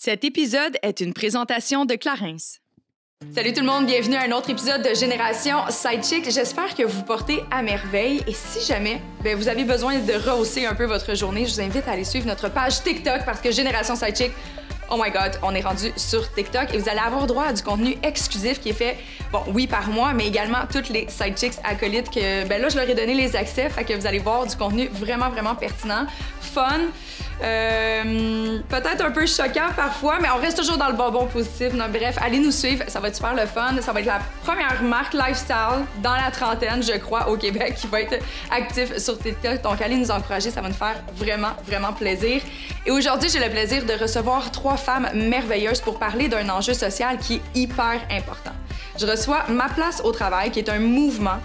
Cet épisode est une présentation de Clarins. Salut tout le monde, bienvenue à un autre épisode de Génération Sidechick. J'espère que vous portez à merveille et si jamais vous avez besoin de rehausser un peu votre journée, je vous invite à aller suivre notre page TikTok parce que Génération Sidechick, oh my God, on est rendu sur TikTok et vous allez avoir droit à du contenu exclusif qui est fait, bon, oui, par moi, mais également toutes les Sidechicks acolytes que, là, je leur ai donné les accès, fait que vous allez voir du contenu vraiment, vraiment pertinent, fun, peut-être un peu choquant parfois, mais on reste toujours dans le bonbon positif. Non, bref, allez nous suivre, ça va être super le fun. Ça va être la première marque lifestyle dans la trentaine, je crois, au Québec, qui va être actif sur TikTok. Donc, allez nous encourager, ça va nous faire vraiment, vraiment plaisir. Et aujourd'hui, j'ai le plaisir de recevoir 3 femmes merveilleuses pour parler d'un enjeu social qui est hyper important. Je reçois Ma place au travail, qui est un mouvement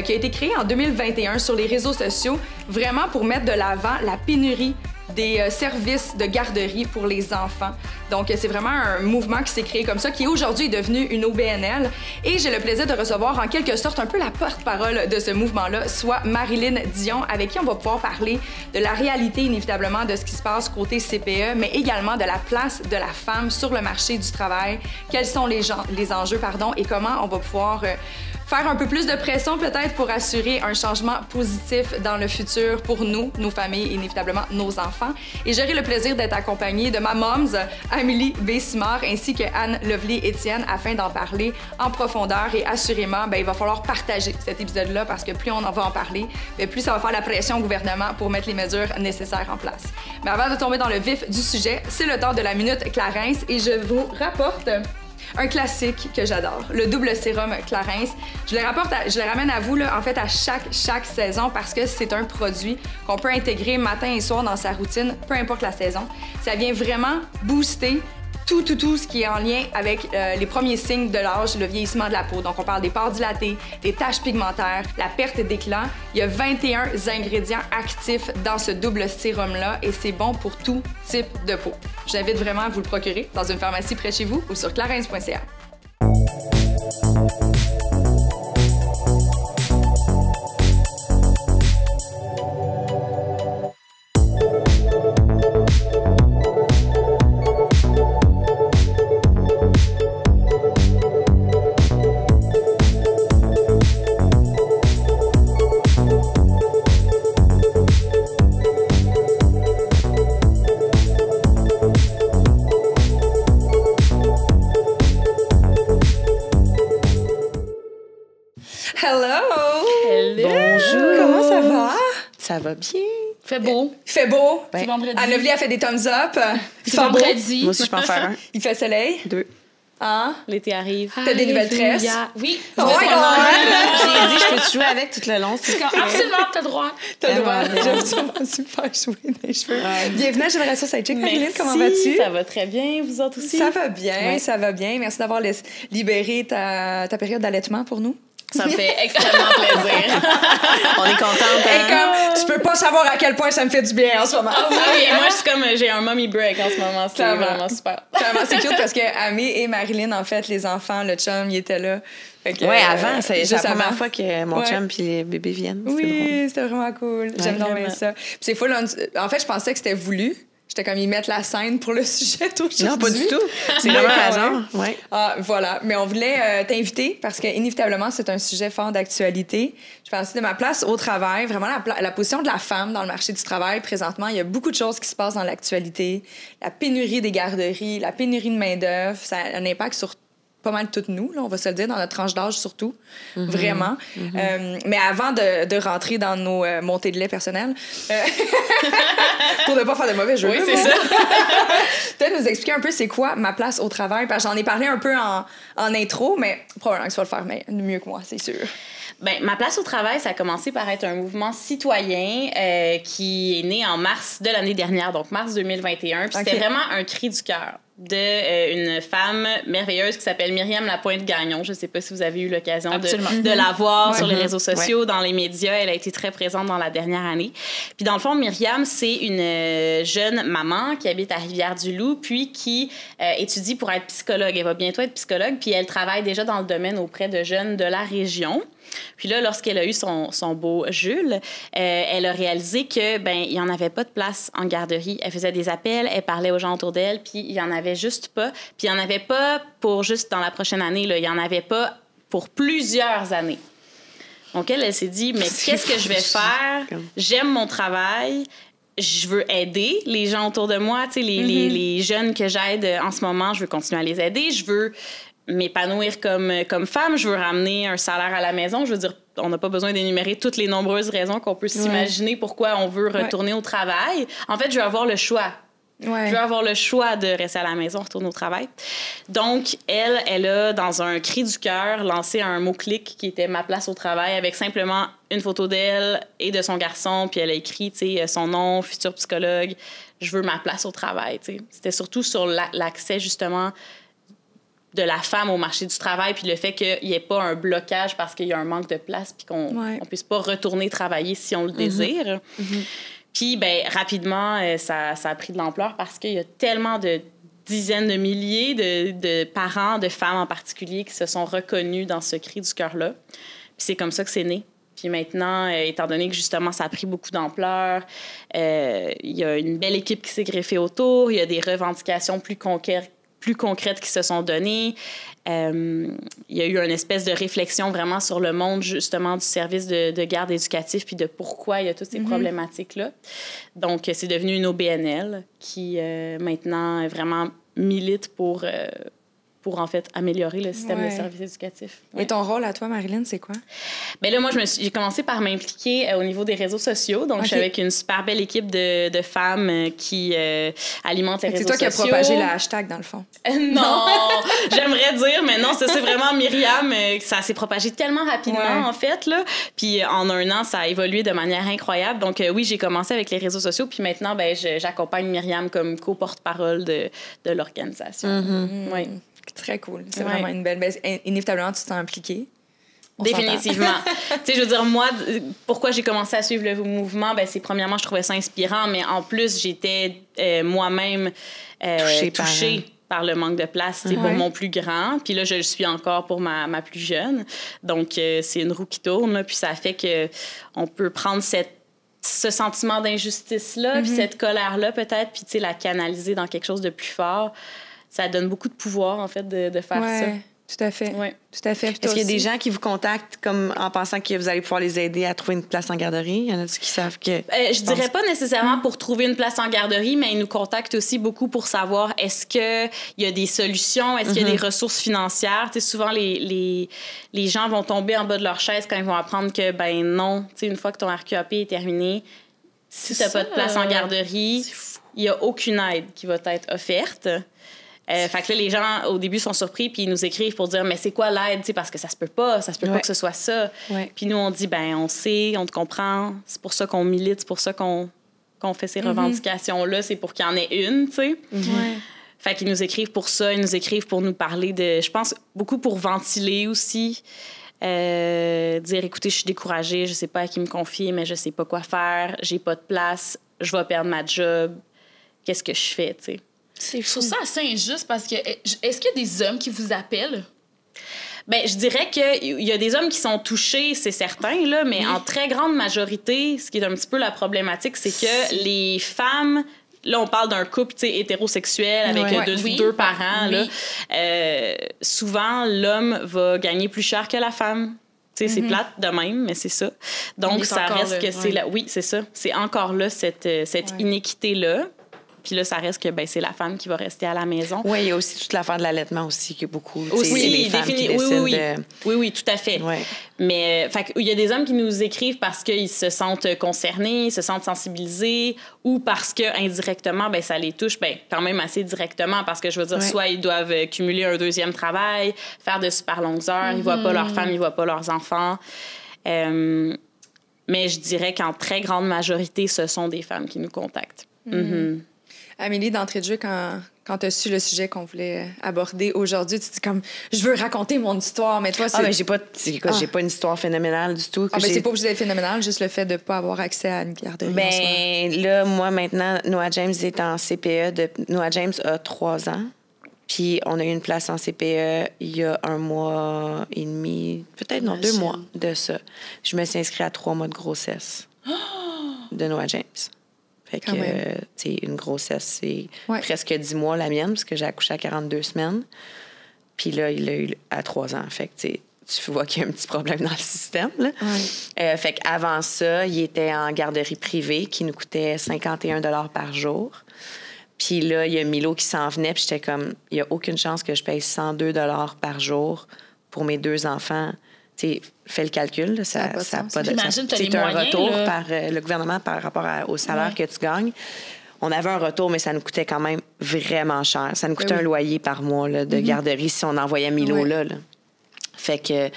qui a été créé en 2021 sur les réseaux sociaux, vraiment pour mettre de l'avant la pénurie des services de garderie pour les enfants. Donc, c'est vraiment un mouvement qui s'est créé comme ça, qui aujourd'hui est devenu une OBNL. Et j'ai le plaisir de recevoir en quelque sorte un peu la porte-parole de ce mouvement-là, soit Marilyn Dion, avec qui on va pouvoir parler de la réalité inévitablement de ce qui se passe côté CPE, mais également de la place de la femme sur le marché du travail, quels sont les enjeux, et comment on va pouvoir faire un peu plus de pression peut-être pour assurer un changement positif dans le futur pour nous, nos familles et inévitablement nos enfants. Et j'aurai le plaisir d'être accompagnée de ma moms, Amélie Bessimard, ainsi que Anne Lovely-Étienne, afin d'en parler en profondeur. Et assurément, il va falloir partager cet épisode-là parce que plus on en va en parler, plus ça va faire la pression au gouvernement pour mettre les mesures nécessaires en place. Mais avant de tomber dans le vif du sujet, c'est le temps de la Minute Clarins et je vous rapporte un classique que j'adore, le double sérum Clarins. Je le ramène à vous là, en fait à chaque saison parce que c'est un produit qu'on peut intégrer matin et soir dans sa routine, peu importe la saison. Ça vient vraiment booster tout ce qui est en lien avec les premiers signes de l'âge, le vieillissement de la peau. Donc, on parle des pores dilatés, des taches pigmentaires, la perte d'éclat. Il y a 21 ingrédients actifs dans ce double sérum-là et c'est bon pour tout type de peau. J'invite vraiment à vous le procurer dans une pharmacie près de chez vous ou sur clarins.ca. Ça va bien. Fait beau. Il fait beau. C'est vendredi. Anne Lovely a fait des thumbs up. C'est vendredi. Moi aussi, je peux en faire un. Il fait soleil. 2. Hein? L'été arrive. T'as des nouvelles tresses? Oui. Oh my God! J'ai dit, je peux jouer avec tout le long. Absolument, t'as droit. T'as le droit. J'aime super jouer dans les cheveux. Bienvenue à Génération Sidechick. Marilyn, comment vas-tu? Ça va très bien. Vous autres aussi? Ça va bien, ça va bien. Merci d'avoir libéré ta période d'allaitement pour nous. Ça me fait extrêmement plaisir. On est contente. Et comme, tu peux pas savoir à quel point ça me fait du bien en ce moment. Oui, moi, je suis comme, j'ai un mommy break en ce moment. C'est vraiment super. C'est cute parce que Amé et Marilyn, en fait, les enfants, le chum, ils étaient là. Oui, avant, c'est la première fois que mon chum puis les bébés viennent. Oui, c'était vraiment cool. J'aime vraiment ça. Puis c'est fou, en fait, je pensais que c'était voulu. J'étais comme, ils mettent la scène pour le sujet aujourd'hui. Non, pas du tout. C'est vraiment un hasard. Ouais. Ah, voilà. Mais on voulait t'inviter parce qu'inévitablement, c'est un sujet fort d'actualité. Je pensais de ma place au travail, vraiment la position de la femme dans le marché du travail. Présentement, il y a beaucoup de choses qui se passent dans l'actualité. La pénurie des garderies, la pénurie de main-d'œuvre, ça a un impact sur pas mal toutes nous, là, on va se le dire, dans notre tranche d'âge surtout, vraiment. Mais avant de rentrer dans nos montées de lait personnelles, pour ne pas faire de mauvais jeu. Oui, c'est ça. Peut-être nous expliquer un peu c'est quoi ma place au travail, parce que j'en ai parlé un peu en intro, mais probablement que tu vas le faire mieux que moi, c'est sûr. Ma place au travail, ça a commencé par être un mouvement citoyen qui est né en mars de l'année dernière, donc mars 2021. Puis c'était vraiment un cri du cœur d'une femme merveilleuse qui s'appelle Myriam Lapointe-Gagnon. Je ne sais pas si vous avez eu l'occasion de la voir sur les réseaux sociaux, dans les médias. Elle a été très présente dans la dernière année. Puis dans le fond, Myriam, c'est une jeune maman qui habite à Rivière-du-Loup, puis qui étudie pour être psychologue. Elle va bientôt être psychologue, puis elle travaille déjà dans le domaine auprès de jeunes de la région. Puis là, lorsqu'elle a eu son beau Jules, elle a réalisé que il y en avait pas de place en garderie. Elle faisait des appels, elle parlait aux gens autour d'elle, puis il y en avait juste pas. Puis il y en avait pas pour juste dans la prochaine année, là, il y en avait pas pour plusieurs années. Donc elle s'est dit, mais qu'est-ce que je vais faire? J'aime mon travail. Je veux aider les gens autour de moi, tu sais, les jeunes que j'aide en ce moment, je veux continuer à les aider. Je veux m'épanouir comme femme. Je veux ramener un salaire à la maison. Je veux dire, on n'a pas besoin d'énumérer toutes les nombreuses raisons qu'on peut s'imaginer pourquoi on veut retourner au travail. En fait, je veux avoir le choix. Ouais. Je veux avoir le choix de rester à la maison, retourner au travail. Donc, elle a, dans un cri du cœur, lancé un mot-clic qui était « Ma place au travail » avec simplement une photo d'elle et de son garçon. Puis elle a écrit, tu sais, son nom, futur psychologue. Je veux ma place au travail, tu sais. C'était surtout sur l'accès, justement, de la femme au marché du travail, puis le fait qu'il n'y ait pas un blocage parce qu'il y a un manque de place, puis qu'on ne puisse pas retourner travailler si on le désire. Puis, rapidement, ça a pris de l'ampleur parce qu'il y a tellement de dizaines de milliers de parents, de femmes en particulier, qui se sont reconnus dans ce cri du cœur-là. Puis c'est comme ça que c'est né. Puis maintenant, étant donné que, justement, ça a pris beaucoup d'ampleur, il y a une belle équipe qui s'est greffée autour, il y a des revendications plus concrètes qui se sont données. Il y a eu une espèce de réflexion vraiment sur le monde, justement, du service de garde éducatif puis de pourquoi il y a toutes ces problématiques-là. Donc, c'est devenu une OBNL qui, maintenant, vraiment milite pour en fait, améliorer le système de service éducatif. Et ton rôle à toi, Marilyn, c'est quoi? Bien là, moi, j'ai commencé par m'impliquer au niveau des réseaux sociaux. Donc, je suis avec une super belle équipe de femmes qui alimentent les réseaux sociaux. C'est toi qui as propagé le hashtag, dans le fond. Non! J'aimerais dire, mais non, c'est vraiment Myriam. Ça s'est propagé tellement rapidement, en fait, là. Puis en un an, ça a évolué de manière incroyable. Donc, oui, j'ai commencé avec les réseaux sociaux. Puis maintenant, j'accompagne Myriam comme co-porte-parole de l'organisation. Oui. Très cool. C'est vraiment une belle... Inévitablement, tu t'es impliquée. Définitivement. Tu sais, je veux dire, moi, pourquoi j'ai commencé à suivre le mouvement, c'est premièrement, je trouvais ça inspirant, mais en plus, j'étais moi-même touchée par le manque de place pour mon plus grand. Puis là, je le suis encore pour ma plus jeune. Donc, c'est une roue qui tourne, là, puis ça fait qu'on peut prendre ce sentiment d'injustice-là, puis cette colère-là, peut-être, puis, tu sais, la canaliser dans quelque chose de plus fort. Ça donne beaucoup de pouvoir, en fait, de faire ça. Tout à fait. Ouais. Tout à fait. Est-ce qu'il y a des gens qui vous contactent comme en pensant que vous allez pouvoir les aider à trouver une place en garderie? Il y en a qui savent que... je dirais pas nécessairement pour trouver une place en garderie, mais ils nous contactent aussi beaucoup pour savoir est-ce qu'il y a des solutions, est-ce qu'il y a des ressources financières. Tu sais, souvent, les gens vont tomber en bas de leur chaise quand ils vont apprendre que, non, tu sais, une fois que ton RQAP est terminé, si tu n'as pas de place en garderie, il n'y a aucune aide qui va être offerte. Fait que là, les gens, au début, sont surpris, puis ils nous écrivent pour dire « Mais c'est quoi l'aide? » Parce que ça se peut pas que ce soit ça. Puis nous, on dit « On sait, on te comprend, c'est pour ça qu'on milite, c'est pour ça qu'on fait ces revendications-là, c'est pour qu'il y en ait une, tu sais. » Fait qu'ils nous écrivent pour ça, ils nous écrivent pour nous parler de... Je pense beaucoup pour ventiler aussi. Dire « Écoutez, je suis découragée, je sais pas à qui me confier, mais je sais pas quoi faire, j'ai pas de place, je vais perdre ma job, qu'est-ce que je fais, tu sais. » Je trouve ça assez injuste parce que... Est-ce qu'il y a des hommes qui vous appellent? Je dirais qu'il y a des hommes qui sont touchés, c'est certain, là, mais en très grande majorité, ce qui est un petit peu la problématique, c'est que les femmes... Là, on parle d'un couple hétérosexuel avec deux parents. Là. Souvent, l'homme va gagner plus cher que la femme. C'est plate de même, mais c'est ça. Donc, ça reste que c'est là. Oui, c'est ça. C'est encore là, cette inéquité-là. Puis là, ça reste que c'est la femme qui va rester à la maison. Oui, il y a aussi toute l'affaire de l'allaitement aussi, qui est beaucoup... Aussi, les femmes qui décident oui, tout à fait. Ouais. Mais il y a des hommes qui nous écrivent parce qu'ils se sentent concernés, ils se sentent sensibilisés, ou parce que indirectement, ça les touche quand même assez directement, parce que je veux dire, soit ils doivent cumuler un deuxième travail, faire de super longues heures, ils voient pas leur femme, ils voient pas leurs enfants. Mais je dirais qu'en très grande majorité, ce sont des femmes qui nous contactent. Amélie, d'entrée de jeu, quand tu as su le sujet qu'on voulait aborder aujourd'hui, tu dis comme, je veux raconter mon histoire, mais toi, c'est... j'ai pas une histoire phénoménale du tout. C'est pas obligé d'être phénoménal, juste le fait de pas avoir accès à une garderie. Là, moi, maintenant, Noah James est en CPE. Noah James a 3 ans. Puis on a eu une place en CPE il y a 1 mois et demi, peut-être 2 mois de ça. Je me suis inscrite à 3 mois de grossesse de Noah James. Fait que, tu sais, une grossesse, c'est presque 10 mois la mienne, parce que j'ai accouché à 42 semaines. Puis là, il l'a eu à 3 ans. Fait que, tu vois qu'il y a un petit problème dans le système. Là. Fait qu'avant ça, il était en garderie privée qui nous coûtait 51 $ par jour. Puis là, il y a Milo qui s'en venait, puis j'étais comme, il n'y a aucune chance que je paye 102 $ par jour pour mes 2 enfants. Tu sais, fais le calcul, là, ça n'a pas de sens. C'est un retour par le gouvernement par rapport au salaire que tu gagnes. On avait un retour, mais ça nous coûtait quand même vraiment cher. Ça nous coûtait un loyer par mois là, de garderie si on envoyait Milo là. Fait que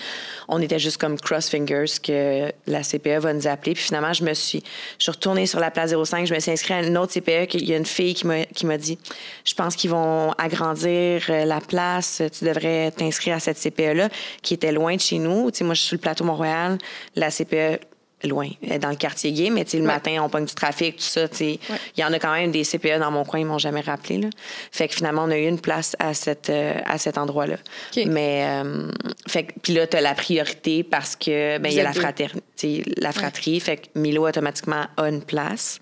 on était juste comme cross fingers que la CPE va nous appeler. Puis finalement, je suis retournée sur la place 05. Je me suis inscrite à une autre CPE. Il y a une fille qui m'a dit, je pense qu'ils vont agrandir la place. Tu devrais t'inscrire à cette CPE-là, qui était loin de chez nous. Tu sais, moi, je suis sur le plateau Mont-Royal. La CPE, loin, dans le quartier gay, mais le matin, on pogne du trafic, tout ça. Il y en a quand même des CPE dans mon coin, ils m'ont jamais rappelé. Là. Fait que finalement, on a eu une place à cet endroit-là. Okay. Mais, puis là, tu as la priorité parce que il y a la fratrie. Fait que Milo, automatiquement, a une place.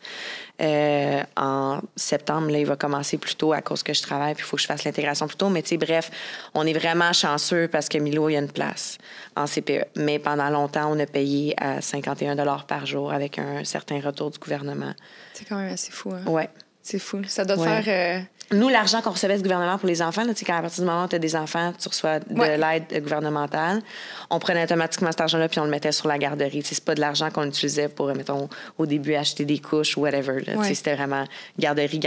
En septembre, là, il va commencer plus tôt à cause que je travaille, puis il faut que je fasse l'intégration plus tôt. Mais bref, on est vraiment chanceux parce que Milo, il y a une place en CPE. Mais pendant longtemps, on a payé à 51 $ par jour avec un certain retour du gouvernement. C'est quand même assez fou, hein? Oui. C'est fou. Ça doit te faire... Nous, l'argent qu'on recevait du gouvernement pour les enfants, là, quand à partir du moment où tu as des enfants, tu reçois de l'aide gouvernementale, on prenait automatiquement cet argent-là puis on le mettait sur la garderie. C'est pas de l'argent qu'on utilisait pour, mettons, au début, acheter des couches ou whatever. C'était vraiment garderie.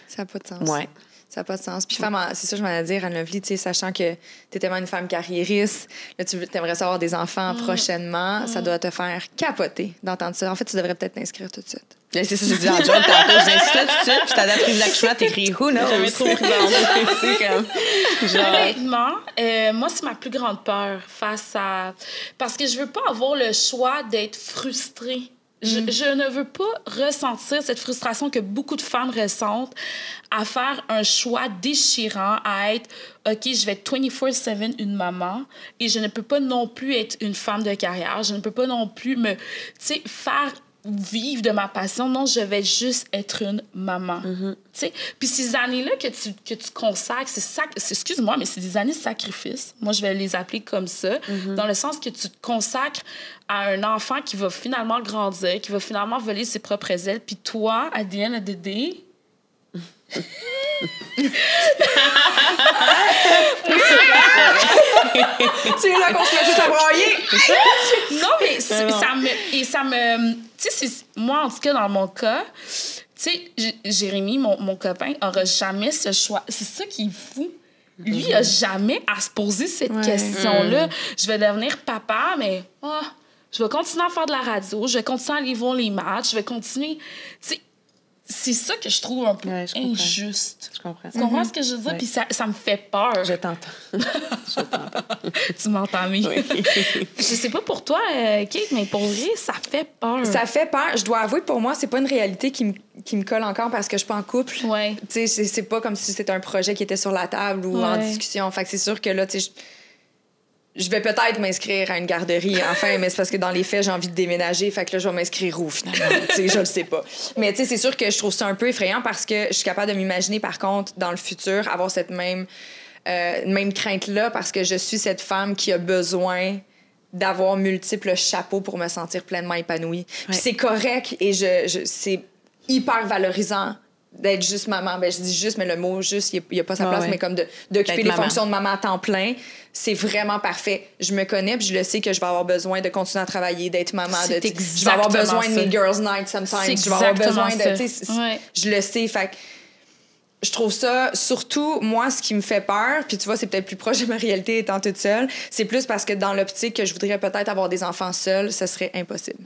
Ça n'a pas de sens. Oui. Ça n'a pas de sens. Puis, c'est ça, je m'en ai dire, Anne-Lovely, sachant que tu es tellement une femme carriériste, là, tu aimerais avoir des enfants prochainement, ça doit te faire capoter d'entendre ça. En fait, tu devrais peut-être t'inscrire tout de suite. C'est ça, j'ai dit en job tantôt, j'inscris tout de suite, puis t'as date pris l'accouchement, t'écris who knows? Jamais trop prudente. Honnêtement, moi, c'est ma plus grande peur face à... Parce que je veux pas avoir le choix d'être frustrée. Je ne veux pas ressentir cette frustration que beaucoup de femmes ressentent à faire un choix déchirant, à être, OK, je vais être 24/7 une maman et je ne peux pas non plus être une femme de carrière. Je ne peux pas non plus faire vivre de ma passion. Non, je vais juste être une maman. Puis ces années-là que tu consacres, excuse-moi, mais c'est des années de sacrifice. Moi, je vais les appeler comme ça, dans le sens que tu te consacres à un enfant qui va finalement grandir, qui va finalement voler ses propres ailes. Puis toi, à the end of the day... C'est là qu'on se met tous à broyer. Non, mais ça me tu sais, moi, en tout cas, dans mon cas, tu sais, Jérémy, mon copain, aura jamais ce choix. C'est ça qui est fou. Lui, il n'a jamais à se poser cette question-là. Je vais devenir papa, mais je vais continuer à faire de la radio, je vais continuer à aller voir les matchs, je vais continuer... Tu sais, c'est ça que je trouve un peu injuste. Je comprends. Tu comprends ce que je veux dire? Puis ça me fait peur. Je t'entends. Tu m'entends, mais... Oui. Je sais pas pour toi, Kate, mais pour vrai, ça fait peur. Ça fait peur. Je dois avouer, pour moi, c'est pas une réalité qui me colle encore parce que je suis pas en couple. Ouais. Tu sais, c'est pas comme si c'était un projet qui était sur la table ou en discussion. Fait que c'est sûr que là, tu sais... Je vais peut-être m'inscrire à une garderie, enfin, mais c'est parce que dans les faits, j'ai envie de déménager. Fait que là, je vais m'inscrire où, finalement? Tu sais, je le sais pas. Mais tu sais, c'est sûr que je trouve ça un peu effrayant parce que je suis capable de m'imaginer, par contre, dans le futur, avoir cette même crainte-là parce que je suis cette femme qui a besoin d'avoir multiples chapeaux pour me sentir pleinement épanouie. Puis c'est correct et c'est hyper valorisant d'être juste maman. Ben, je dis juste, mais le mot juste, il n'y a pas sa place, mais comme d'occuper les fonctions de maman à temps plein, c'est vraiment parfait. Je me connais, puis je le sais que je vais avoir besoin de continuer à travailler, d'être maman. Je vais avoir besoin de mes girls' night sometimes. Je vais avoir besoin de... Je le sais, fait que je trouve ça, surtout, moi, ce qui me fait peur, puis tu vois, c'est peut-être plus proche de ma réalité étant toute seule, c'est plus parce que dans l'optique que je voudrais peut-être avoir des enfants seuls, ce serait impossible.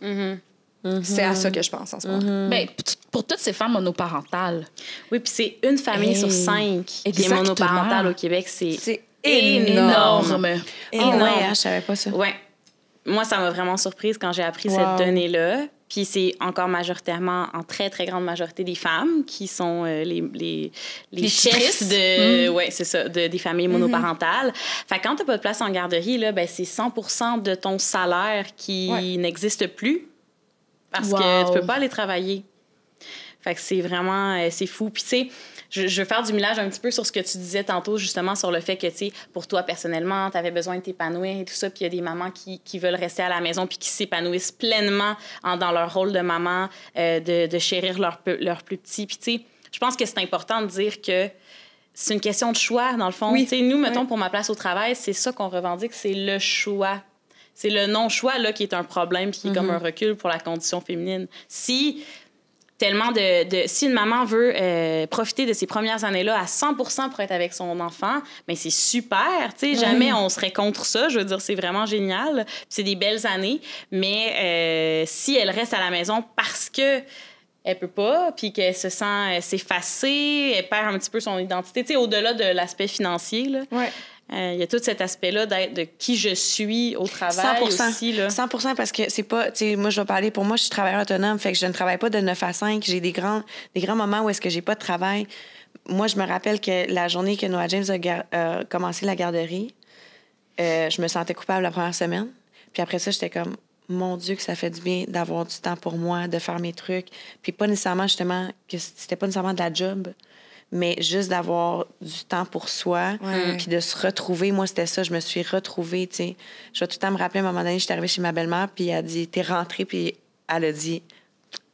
C'est à ça que je pense en ce moment. Mais pour toutes ces femmes monoparentales. Oui, puis c'est une famille sur 5 qui est monoparentale au Québec. C'est énorme. Énorme. Je savais pas ça. Ouais. Moi, ça m'a vraiment surprise quand j'ai appris cette donnée-là. Puis c'est encore majoritairement, en très, très grande majorité, des femmes qui sont les chefs ouais, c'est ça, des familles monoparentales. Fait que quand t'as pas de place en garderie, là, ben, c'est 100% de ton salaire qui n'existe plus parce que tu peux pas aller travailler. Fait que c'est vraiment, c'est fou. Puis tu sais, je veux faire du millage un petit peu sur ce que tu disais tantôt, justement, sur le fait que, tu sais, pour toi, personnellement, tu avais besoin de t'épanouir et tout ça, puis il y a des mamans qui veulent rester à la maison puis qui s'épanouissent pleinement dans leur rôle de maman, de chérir leur plus petit. Puis, tu sais, je pense que c'est important de dire que c'est une question de choix, dans le fond. Oui. Tu sais, nous, mettons, pour ma place au travail, c'est ça qu'on revendique, c'est le choix. C'est le non-choix, là, qui est un problème puis qui est comme un recul pour la condition féminine. Si une maman veut profiter de ses premières années-là à 100% pour être avec son enfant, bien, c'est super, tu sais, jamais on serait contre ça, je veux dire, c'est vraiment génial, puis c'est des belles années, mais si elle reste à la maison parce que elle peut pas, puis qu'elle se sent s'effacer, elle perd un petit peu son identité, tu sais, au-delà de l'aspect financier, là. Ouais. Il y a tout cet aspect-là de qui je suis au travail 100%, aussi. Là. 100% parce que c'est pas... Tu sais, moi, je dois parler... Pour moi, je suis travailleur autonome, fait que je ne travaille pas de 9 à 5. J'ai des grands moments où est-ce que j'ai pas de travail. Moi, je me rappelle que la journée que Noah James a commencé la garderie, je me sentais coupable la première semaine. Puis après ça, j'étais comme... Mon Dieu, que ça fait du bien d'avoir du temps pour moi, de faire mes trucs. Puis pas nécessairement, justement, que c'était pas nécessairement de la job, mais juste d'avoir du temps pour soi, puis de se retrouver. Moi, c'était ça, je me suis retrouvée, tu sais. Je vais tout le temps me rappeler, à un moment donné, j'étais arrivée chez ma belle-mère, puis elle a dit, t'es rentrée, puis elle a dit,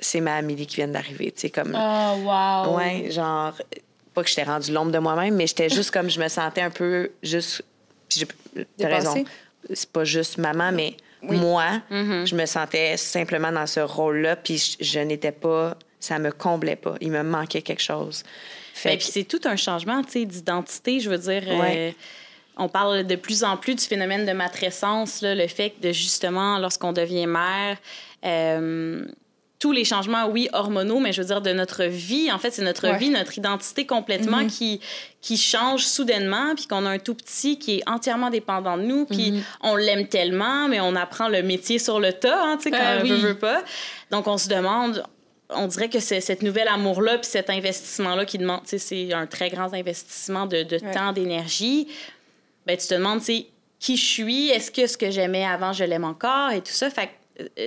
c'est ma Amélie qui vient d'arriver, tu sais, comme... Oh, wow! Ouais, genre, pas que j'étais rendue l'ombre de moi-même, mais j'étais juste comme, je me sentais un peu juste... Puis t'as raison, c'est pas juste maman, mais moi, je me sentais simplement dans ce rôle-là, puis je n'étais pas... Ça me comblait pas. Il me manquait quelque chose. Puis c'est tout un changement, tu sais, d'identité. Je veux dire, on parle de plus en plus du phénomène de matrescence, là, le fait de, justement, lorsqu'on devient mère, tous les changements, oui, hormonaux, mais je veux dire, de notre vie. En fait, c'est notre vie, notre identité complètement qui change soudainement, puis qu'on a un tout petit qui est entièrement dépendant de nous, puis on l'aime tellement, mais on apprend le métier sur le tas, hein, tu sais, quand on veut pas. Donc, on se demande... On dirait que c'est cet nouvel amour-là puis cet investissement-là qui demande, tu sais, c'est un très grand investissement de temps, d'énergie. Ben, tu te demandes, tu sais, qui je suis, est-ce que ce que j'aimais avant, je l'aime encore et tout ça. Fait que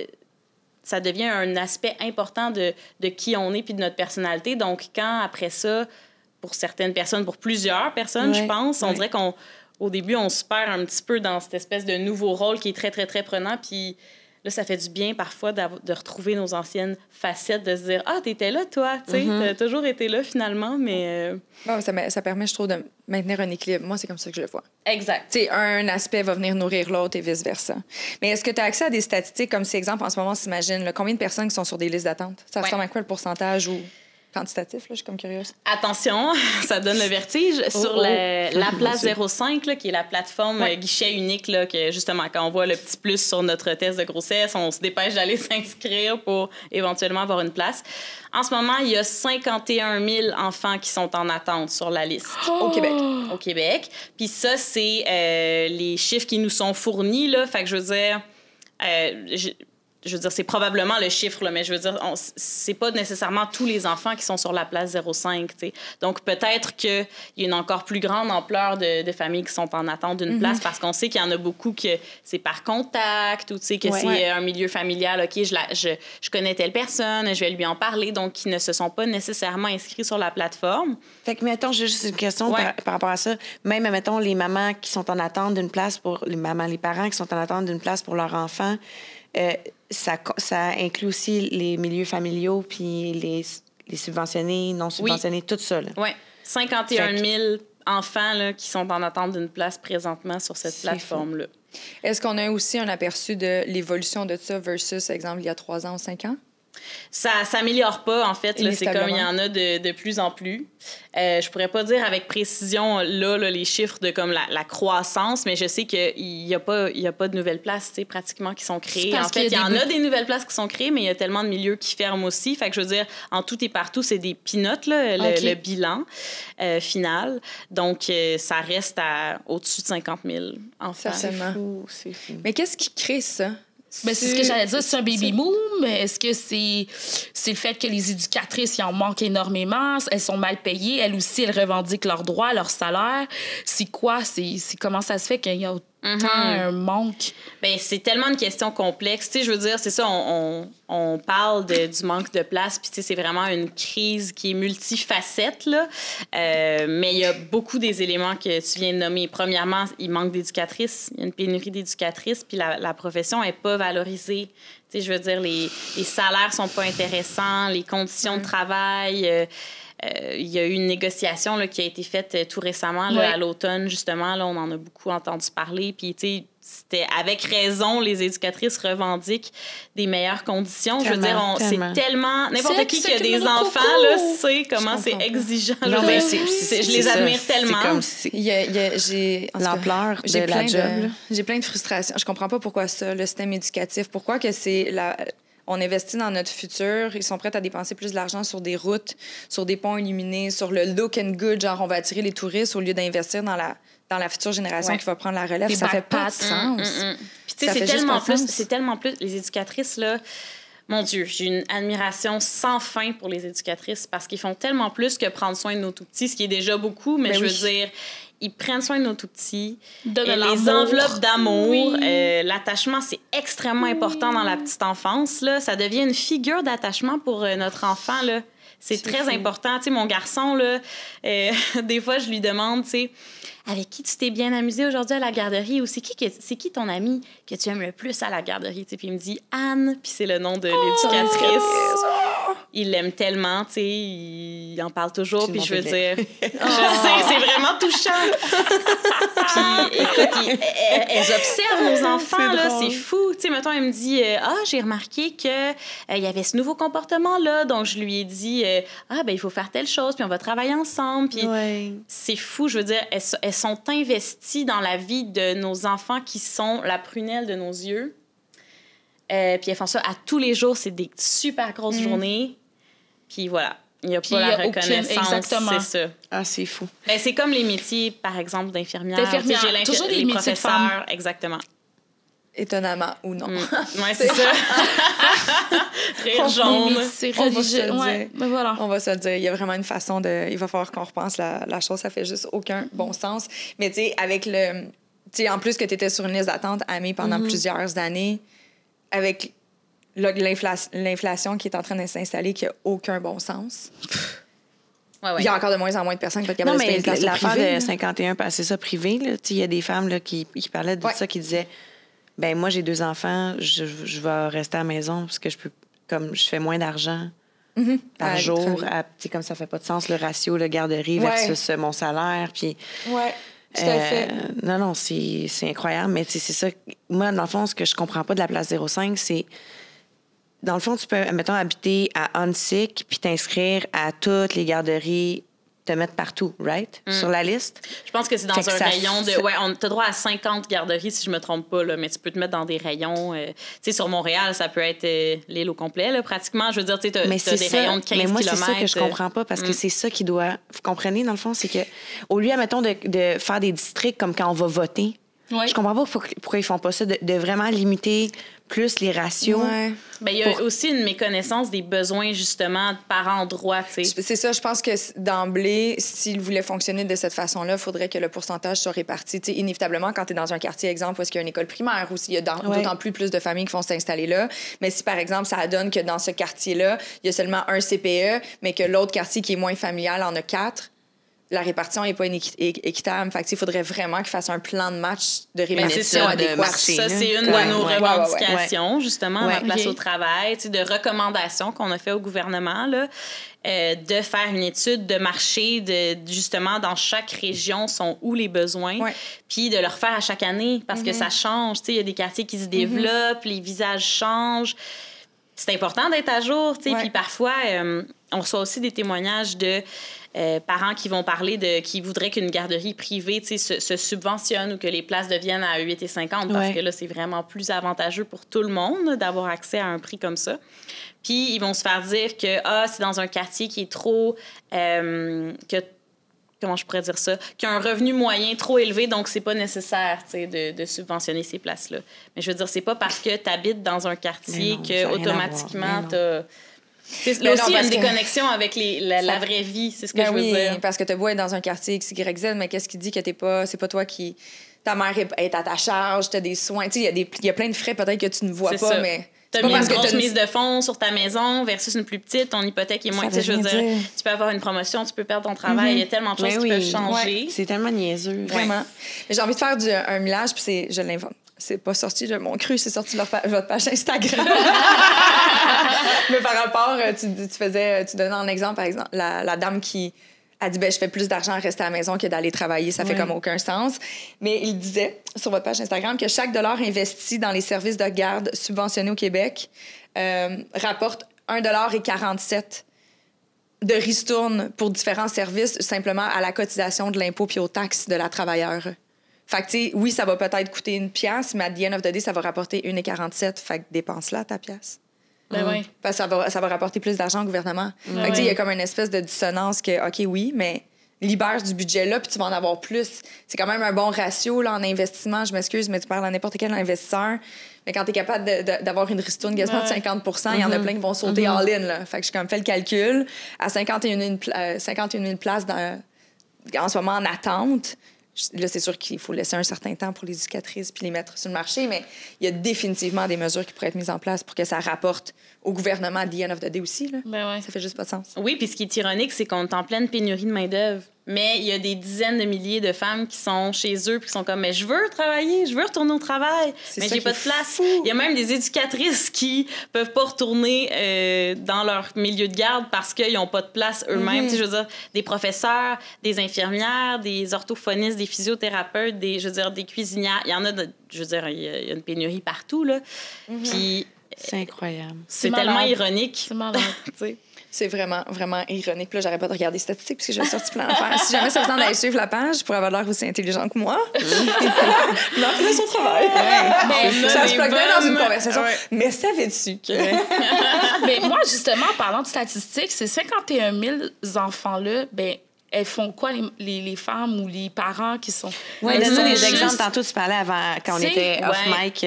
ça devient un aspect important de qui on est puis de notre personnalité. Donc, quand après ça, pour certaines personnes, pour plusieurs personnes, je pense, on dirait qu'au début, on se perd un petit peu dans cette espèce de nouveau rôle qui est très, très, très prenant. Puis là, ça fait du bien parfois de retrouver nos anciennes facettes, de se dire « Ah, t'étais là, toi! » Tu sais, t'as toujours été là, finalement, mais... Bon, ça permet, je trouve, de maintenir un équilibre. Moi, c'est comme ça que je le vois. Exact. Tu sais, un aspect va venir nourrir l'autre et vice-versa. Mais est-ce que tu as accès à des statistiques, comme si, exemple, en ce moment, on s'imagine, combien de personnes qui sont sur des listes d'attente? Ça ressemble à quoi le pourcentage ou... quantitatif, là, je suis comme curieuse. Attention, ça donne le vertige. Sur la place 05, là, qui est la plateforme guichet unique, là, que justement, quand on voit le petit plus sur notre test de grossesse, on se dépêche d'aller s'inscrire pour éventuellement avoir une place. En ce moment, il y a 51 000 enfants qui sont en attente sur la liste. Au Québec. Au Québec. Puis ça, c'est les chiffres qui nous sont fournis, là. Fait que je veux dire... je veux dire, c'est probablement le chiffre, là, mais je veux dire, c'est pas nécessairement tous les enfants qui sont sur la place 05, tu sais. Donc, peut-être qu'il y a une encore plus grande ampleur de familles qui sont en attente d'une place parce qu'on sait qu'il y en a beaucoup que c'est par contact ou, tu sais, que c'est un milieu familial. OK, je connais telle personne, je vais lui en parler, donc qui ne se sont pas nécessairement inscrits sur la plateforme. Fait que, mettons, j'ai juste une question par rapport à ça. Même, mettons, les mamans qui sont en attente d'une place pour... Les parents qui sont en attente d'une place pour leur enfant... ça inclut aussi les milieux familiaux puis les subventionnés, non subventionnés, tout ça. Oui, 51 000 enfants là, qui sont en attente d'une place présentement sur cette plateforme-là. Est-ce qu'on a aussi un aperçu de l'évolution de ça versus, exemple, il y a 3 ans ou 5 ans? Ça s'améliore pas, en fait. Là, c'est comme il y en a de plus en plus. Je pourrais pas dire avec précision là, les chiffres de comme la croissance, mais je sais qu'il y a pas de nouvelles places, tu sais, pratiquement qui sont créées. En fait, il y en a des nouvelles places qui sont créées, mais il y a tellement de milieux qui ferment aussi. Fait que je veux dire, en tout et partout, c'est des peanuts, là, le bilan final. Donc, ça reste au-dessus de 50 000 enfants. C'est fou. Mais qu'est-ce qui crée ça? Ben, c'est ce que j'allais dire, c'est un baby boom. Est-ce que c'est le fait que les éducatrices, il en manque énormément, elles sont mal payées, elles aussi, elles revendiquent leurs droits, leur salaire. C'est quoi? C'est comment ça se fait qu'il y a autant un manque? Ben, c'est tellement une question complexe. Tu sais, je veux dire, c'est ça, on parle du manque de place, puis tu sais, c'est vraiment une crise qui est multifacette, là. Mais il y a beaucoup des éléments que tu viens de nommer. Premièrement, il manque d'éducatrices. Il y a une pénurie d'éducatrices, puis la profession n'est pas valorisée. Tu sais, je veux dire, les salaires sont pas intéressants, les conditions de travail... il y a eu une négociation là, qui a été faite tout récemment, là, à l'automne, justement. Là, on en a beaucoup entendu parler. Puis, tu sais, c'était avec raison, les éducatrices revendiquent des meilleures conditions. Je veux dire, c'est tellement... N'importe qui a des enfants, là, sait comment c'est exigeant. Non, mais je les admire tellement. C'est comme j'ai l'ampleur de la job. J'ai plein de frustrations. Je comprends pas pourquoi ça, le système éducatif. Pourquoi que c'est... On investit dans notre futur. Ils sont prêts à dépenser plus d'argent sur des routes, sur des ponts illuminés, sur le look and good, genre on va attirer les touristes au lieu d'investir dans la future génération qui va prendre la relève. Ça fait pas de sens. Puis tu sais, c'est tellement plus... Les éducatrices, là... Mon Dieu, j'ai une admiration sans fin pour les éducatrices parce qu'ils font tellement plus que prendre soin de nos tout-petits, ce qui est déjà beaucoup, mais je veux dire... Ils prennent soin de nos tout-petits. Les enveloppes d'amour, l'attachement, c'est extrêmement important dans la petite enfance. Là. Ça devient une figure d'attachement pour notre enfant. Là. C'est très important. Tu sais, mon garçon, là, des fois, je lui demande, tu sais, avec qui tu t'es bien amusé aujourd'hui à la garderie ou c'est qui ton ami que tu aimes le plus à la garderie? Puis il me dit Anne, puis c'est le nom de l'éducatrice. Il l'aime tellement, tu sais, il en parle toujours, puis je veux dire... Je sais, c'est vraiment touchant. Puis, écoute, elles observent nos enfants, là, c'est fou. Tu sais, mettons, elle me dit, j'ai remarqué qu'il y avait ce nouveau comportement-là, donc je lui ai dit, il faut faire telle chose, puis on va travailler ensemble, puis c'est fou, je veux dire, elles sont investies dans la vie de nos enfants qui sont la prunelle de nos yeux. Puis elles font ça à tous les jours, c'est des super grosses journées. Puis voilà, il n'y a pas la reconnaissance, c'est ça. Ah, c'est fou. Ben, c'est comme les métiers, par exemple, d'infirmière. Toujours des les métiers de femmes. professeurs, exactement. Étonnamment ou non. Oui, c'est ça. Rire jaune. C'est religieux. Mais voilà. On va se le dire. Il y a vraiment une façon de... Il va falloir qu'on repense la chose. Ça fait juste aucun bon sens. Mais tu sais, avec le... Tu sais, en plus que tu étais sur une liste d'attente, Amé, pendant plusieurs années, avec l'inflation qui est en train de s'installer, qui n'a aucun bon sens. Il y a encore de moins en moins de personnes qui vont être capables de se payer une place l'affaire de 51, c'est ça, privé. Il y a des femmes là, qui parlaient de ça, qui disaient ben moi, j'ai 2 enfants, je vais rester à la maison parce que je fais moins d'argent par jour. Comme ça fait pas de sens, le ratio, le garderie versus mon salaire. Puis... Tout à fait. Non, c'est incroyable, mais c'est ça. Moi, dans le fond, ce que je comprends pas de la place 05, c'est... Dans le fond, tu peux, mettons, habiter à Huntsic puis t'inscrire à toutes les garderies, te mettre partout, right? Sur la liste. Je pense que c'est dans un rayon de... Ouais, t'as droit à 50 garderies, si je me trompe pas, là, mais tu peux te mettre dans des rayons... tu sais, sur Montréal, ça peut être l'île au complet, là, pratiquement. Je veux dire, tu sais, t'as des rayons de 15 km. Mais moi, c'est ça que je comprends pas, parce que c'est ça qui doit... Vous comprenez, dans le fond, c'est que au lieu, admettons, de faire des districts comme quand on va voter, je comprends pas pourquoi ils font pas ça, de vraiment limiter plus les ratios. Ben, il y a aussi une méconnaissance des besoins, justement, par endroit, tu sais. C'est ça, je pense que d'emblée, s'il voulait fonctionner de cette façon-là, il faudrait que le pourcentage soit réparti. Tu sais, inévitablement, quand tu es dans un quartier, exemple, où est-ce qu'il y a une école primaire, ou s'il y a d'autant plus de familles qui vont s'installer là. Mais si, par exemple, ça donne que dans ce quartier-là, il y a seulement un CPE, mais que l'autre quartier qui est moins familial en a 4, la répartition n'est pas équitable. Fait que, il faudrait vraiment qu'ils fassent un plan de match de répartition adéquat. Ça, c'est une de nos revendications, justement, la place au travail, de recommandations qu'on a fait au gouvernement, là, de faire une étude de marché, justement, dans chaque région sont où les besoins, puis de le refaire à chaque année, parce que ça change. Il y a des quartiers qui se développent, les visages changent. C'est important d'être à jour, tu sais. Puis parfois, on reçoit aussi des témoignages de parents qui vont parler qui voudraient qu'une garderie privée, tu sais, se subventionne ou que les places deviennent à 8,50 parce que là, c'est vraiment plus avantageux pour tout le monde d'avoir accès à un prix comme ça. Puis ils vont se faire dire que c'est dans un quartier qui est trop... que comment je pourrais dire ça, qui a un revenu moyen trop élevé, donc c'est pas nécessaire, tu sais, de subventionner ces places-là. Mais je veux dire, c'est pas parce que tu habites dans un quartier que automatiquement t'as... Là aussi, il y a une déconnexion avec la vraie vie, c'est ce que je veux dire. Parce que tu beau être dans un quartier XYZ, mais qu'est-ce qui dit que c'est pas toi qui... Ta mère est à ta charge, tu as des soins. Tu sais, il y a plein de frais peut-être que tu ne vois pas, ça. mais... Tu as mis une grosse mise de fonds sur ta maison versus une plus petite, ton hypothèque est moins... Tu sais, je veux dire, tu peux avoir une promotion, tu peux perdre ton travail, il y a tellement de choses qui peuvent changer. Ouais, c'est tellement niaiseux. Vraiment. Mais j'ai envie de faire un millage, puis je l'invente. C'est pas sorti de mon cru, c'est sorti de votre page Instagram. Mais par rapport, tu donnais un exemple, par exemple, la dame qui a dit, je fais plus d'argent à rester à la maison que d'aller travailler, ça fait comme aucun sens. Mais il disait sur votre page Instagram que chaque dollar investi dans les services de garde subventionnés au Québec rapporte 1,47 $ de ristourne pour différents services, simplement à la cotisation de l'impôt puis aux taxes de la travailleure. Fait que, tu sais, oui, ça va peut-être coûter 1 pièce, mais à the end of the day, ça va rapporter 1,47 $. Fait que dépense-la, ta pièce. Oui. Parce que ça va rapporter plus d'argent au gouvernement. Fait que, tu sais, il y a comme une espèce de dissonance que, OK, oui, mais libère du budget là, puis tu vas en avoir plus. C'est quand même un bon ratio là, en investissement. Je m'excuse, mais tu parles à n'importe quel investisseur. Mais quand tu es capable d'avoir une ristourne quasiment de 50 %, il y en a plein qui vont sauter all-in. Là. Fait que j'ai comme fait le calcul. À 51 000 places en ce moment en attente, là, c'est sûr qu'il faut laisser un certain temps pour les éducatrices puis les mettre sur le marché, mais il y a définitivement des mesures qui pourraient être mises en place pour que ça rapporte au gouvernement à the end of the day aussi. Là. Ça fait juste pas de sens. Oui, puis ce qui est ironique, c'est qu'on est en pleine pénurie de main-d'œuvre. Mais il y a des dizaines de milliers de femmes qui sont chez eux puis qui sont comme, mais je veux travailler, je veux retourner au travail, mais j'ai pas de place. Il y a même des éducatrices qui peuvent pas retourner dans leur milieu de garde parce qu'ils ont pas de place eux-mêmes. Tu sais, je veux dire, des professeurs, des infirmières, des orthophonistes, des physiothérapeutes, des cuisinières. Il y en a, je veux dire, il y a une pénurie partout, là. Puis... C'est incroyable. C'est tellement ironique. C'est malade. C'est vraiment, vraiment ironique. Puis là, j'arrête pas de regarder les statistiques parce que j'ai sorti plein d'affaires. Si jamais ça vous tente d'aller suivre la page, pour avoir l'air aussi intelligent que moi, non, fait son travail. Ça se plug bien dans une conversation. Mais savais-tu que... Mais moi, justement, en parlant de statistiques, ces 51 000 enfants-là, elles font quoi, les femmes ou les parents qui sont... Oui, donne-nous des exemples. Tantôt, tu parlais avant, quand on était off-mic,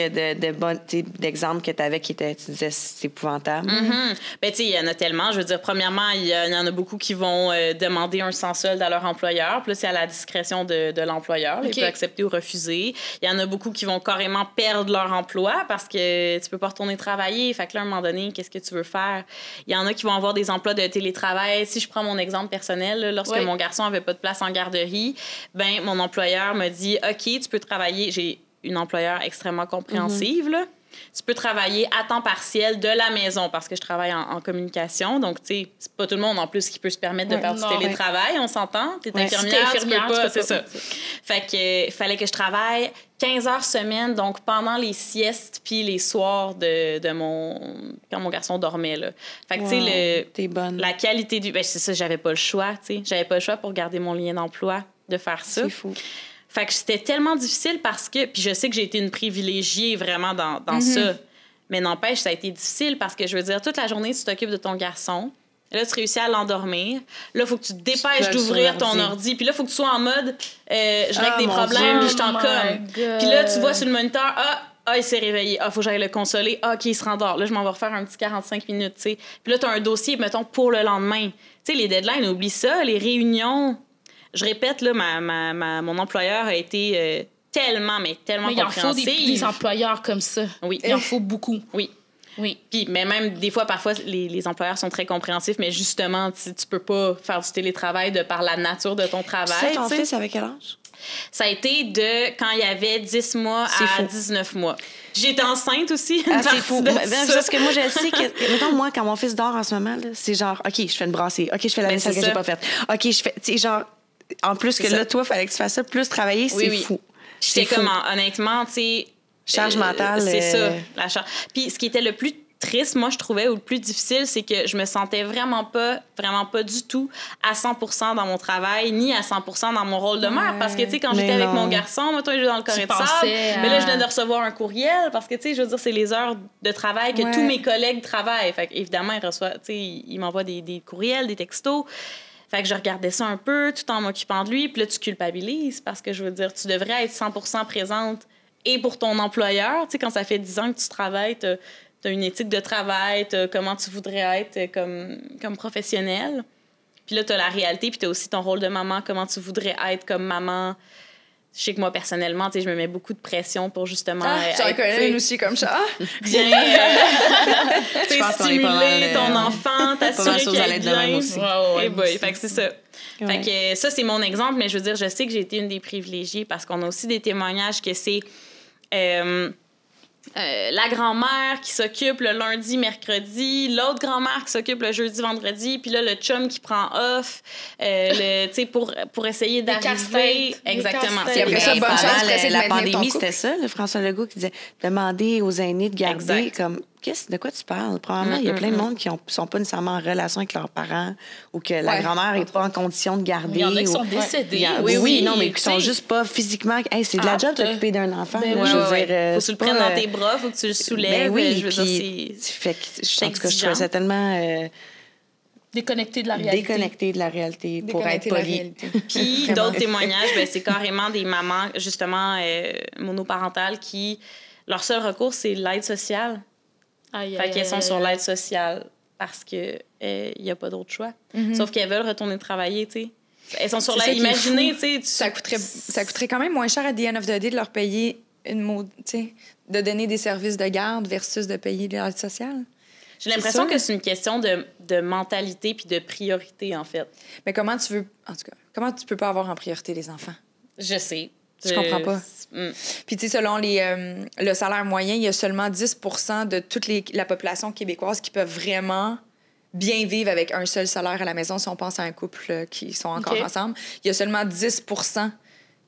d'exemples que tu avais tu disais c'est épouvantable. Tu sais, il y en a tellement. Je veux dire, premièrement, il y en a beaucoup qui vont demander un sans-solde à leur employeur. Puis là, c'est à la discrétion de l'employeur. Il peut accepter ou refuser. Il y en a beaucoup qui vont carrément perdre leur emploi parce que tu peux pas retourner travailler. Fait que là, à un moment donné, qu'est-ce que tu veux faire? Il y en a qui vont avoir des emplois de télétravail. Si je prends mon exemple personnel, là, lorsque mon garçon avait pas de place en garderie, mon employeur m'a dit, OK, tu peux travailler. J'ai une employeure extrêmement compréhensive, là. Tu peux travailler à temps partiel de la maison parce que je travaille en communication. Donc, tu sais, c'est pas tout le monde en plus qui peut se permettre de faire du télétravail, on s'entend. T'es infirmière, tu peux pas, c'est ça. Fait que fallait que je travaille 15 heures semaine, donc pendant les siestes puis les soirs quand mon garçon dormait, là. Fait que, tu sais, la qualité du... c'est ça, j'avais pas le choix, tu sais. J'avais pas le choix pour garder mon lien d'emploi de faire ça. C'est fou. Fait que c'était tellement difficile parce que... Puis je sais que j'ai été une privilégiée vraiment dans ça. Mais n'empêche, ça a été difficile parce que, je veux dire, toute la journée, tu t'occupes de ton garçon. Là, tu réussis à l'endormir. Là, il faut que tu te dépêches d'ouvrir ton ordi. Puis là, il faut que tu sois en mode je règle des problèmes, puis je t'en comme. Puis là, tu vois sur le moniteur, il s'est réveillé. Faut que j'aille le consoler. OK, il se rendort. Là, je m'en vais refaire un petit 45 minutes, tu sais. Puis là, tu as un dossier, mettons, pour le lendemain. Tu sais, les deadlines, oublie ça. Les réunions... Je répète, là, mon employeur a été tellement compréhensif. Il en faut des employeurs comme ça. Oui. Il en faut beaucoup. Oui. Puis, mais même, des fois, parfois, les employeurs sont très compréhensifs, mais justement, tu peux pas faire du télétravail par la nature de ton travail. Ton fils, avec quel âge? Ça a été de quand il y avait 10 mois à 19 mois. J'étais enceinte aussi. C'est fou. Parce que moi, je sais que... Mettons, moi, quand mon fils dort en ce moment, là, c'est genre, OK, je fais une brassée. OK, je fais la vaisselle que j'ai pas faite. OK, je fais... Tu sais, genre... En plus que là, toi, il fallait que tu fasses ça, plus travailler, c'est fou. J'étais comme, honnêtement, tu sais... Charge mentale. C'est ça, la charge. Puis ce qui était le plus triste, moi, je trouvais, ou le plus difficile, c'est que je me sentais vraiment pas du tout à 100% dans mon travail, ni à 100% dans mon rôle de mère. Parce que, tu sais, quand j'étais avec mon garçon, moi, toi, je jouais dans le corridor de sable. Mais là, je viens de recevoir un courriel parce que, tu sais, je veux dire, c'est les heures de travail que tous mes collègues travaillent. Fait évidemment, ils m'envoient des courriels, des textos. Fait que je regardais ça un peu tout en m'occupant de lui. Puis là, tu culpabilises parce que, je veux dire, tu devrais être 100% présente et pour ton employeur. Tu sais, quand ça fait 10 ans que tu travailles, t'as une éthique de travail, t'as comment tu voudrais être comme professionnel. Puis là, t'as la réalité, puis t'as aussi ton rôle de maman, comment tu voudrais être comme maman. Je sais que moi, personnellement, tu sais, je me mets beaucoup de pression pour justement... j'en connais une aussi comme ça. Bien stimuler ton enfant, t'assurer qu'il est bien. Et boy, fait que c'est ça. Ouais. Fait que ça, c'est mon exemple, mais je veux dire, je sais que j'ai été une des privilégiées parce qu'on a aussi des témoignages que c'est... la grand-mère qui s'occupe le lundi, mercredi, l'autre grand-mère qui s'occupe le jeudi, vendredi, puis là, le chum qui prend off, pour essayer d'arriver. Exactement. C'est après ça, bonne chance, la pandémie, c'était ça, François Legault qui disait demander aux aînés de garder comme... De quoi tu parles? Probablement, il y a plein de monde qui ne sont pas nécessairement en relation avec leurs parents ou que la grand-mère n'est pas en condition de garder. Il y en a qui sont décédés. Oui, non, mais qui sont juste pas physiquement... Hey, c'est de la job d'occuper d'un enfant. Faut que tu le prennes dans tes bras, faut que tu le soulèves. Je veux dire, c'est... En tout cas, je trouvais ça tellement... Déconnecté de la réalité. Déconnecté de la réalité, pour être poli. Puis d'autres témoignages, c'est carrément des mamans, justement, monoparentales qui... Leur seul recours, c'est l'aide sociale. Fait qu'elles sont sur l'aide sociale parce qu'il n'y a pas d'autre choix. Sauf qu'elles veulent retourner travailler, tu sais. Elles sont sur l'aide. Imaginez, tu sais... Ça coûterait quand même moins cher à the end of the day de leur payer de donner des services de garde versus de payer de l'aide sociale. J'ai l'impression que c'est une question de mentalité puis de priorité, en fait. Mais comment tu peux pas avoir en priorité les enfants? Je sais. Je comprends pas. Puis, tu sais, selon le salaire moyen, il y a seulement 10 de toute la population québécoise qui peuvent vraiment bien vivre avec un seul salaire à la maison si on pense à un couple qui sont encore ensemble. Il y a seulement 10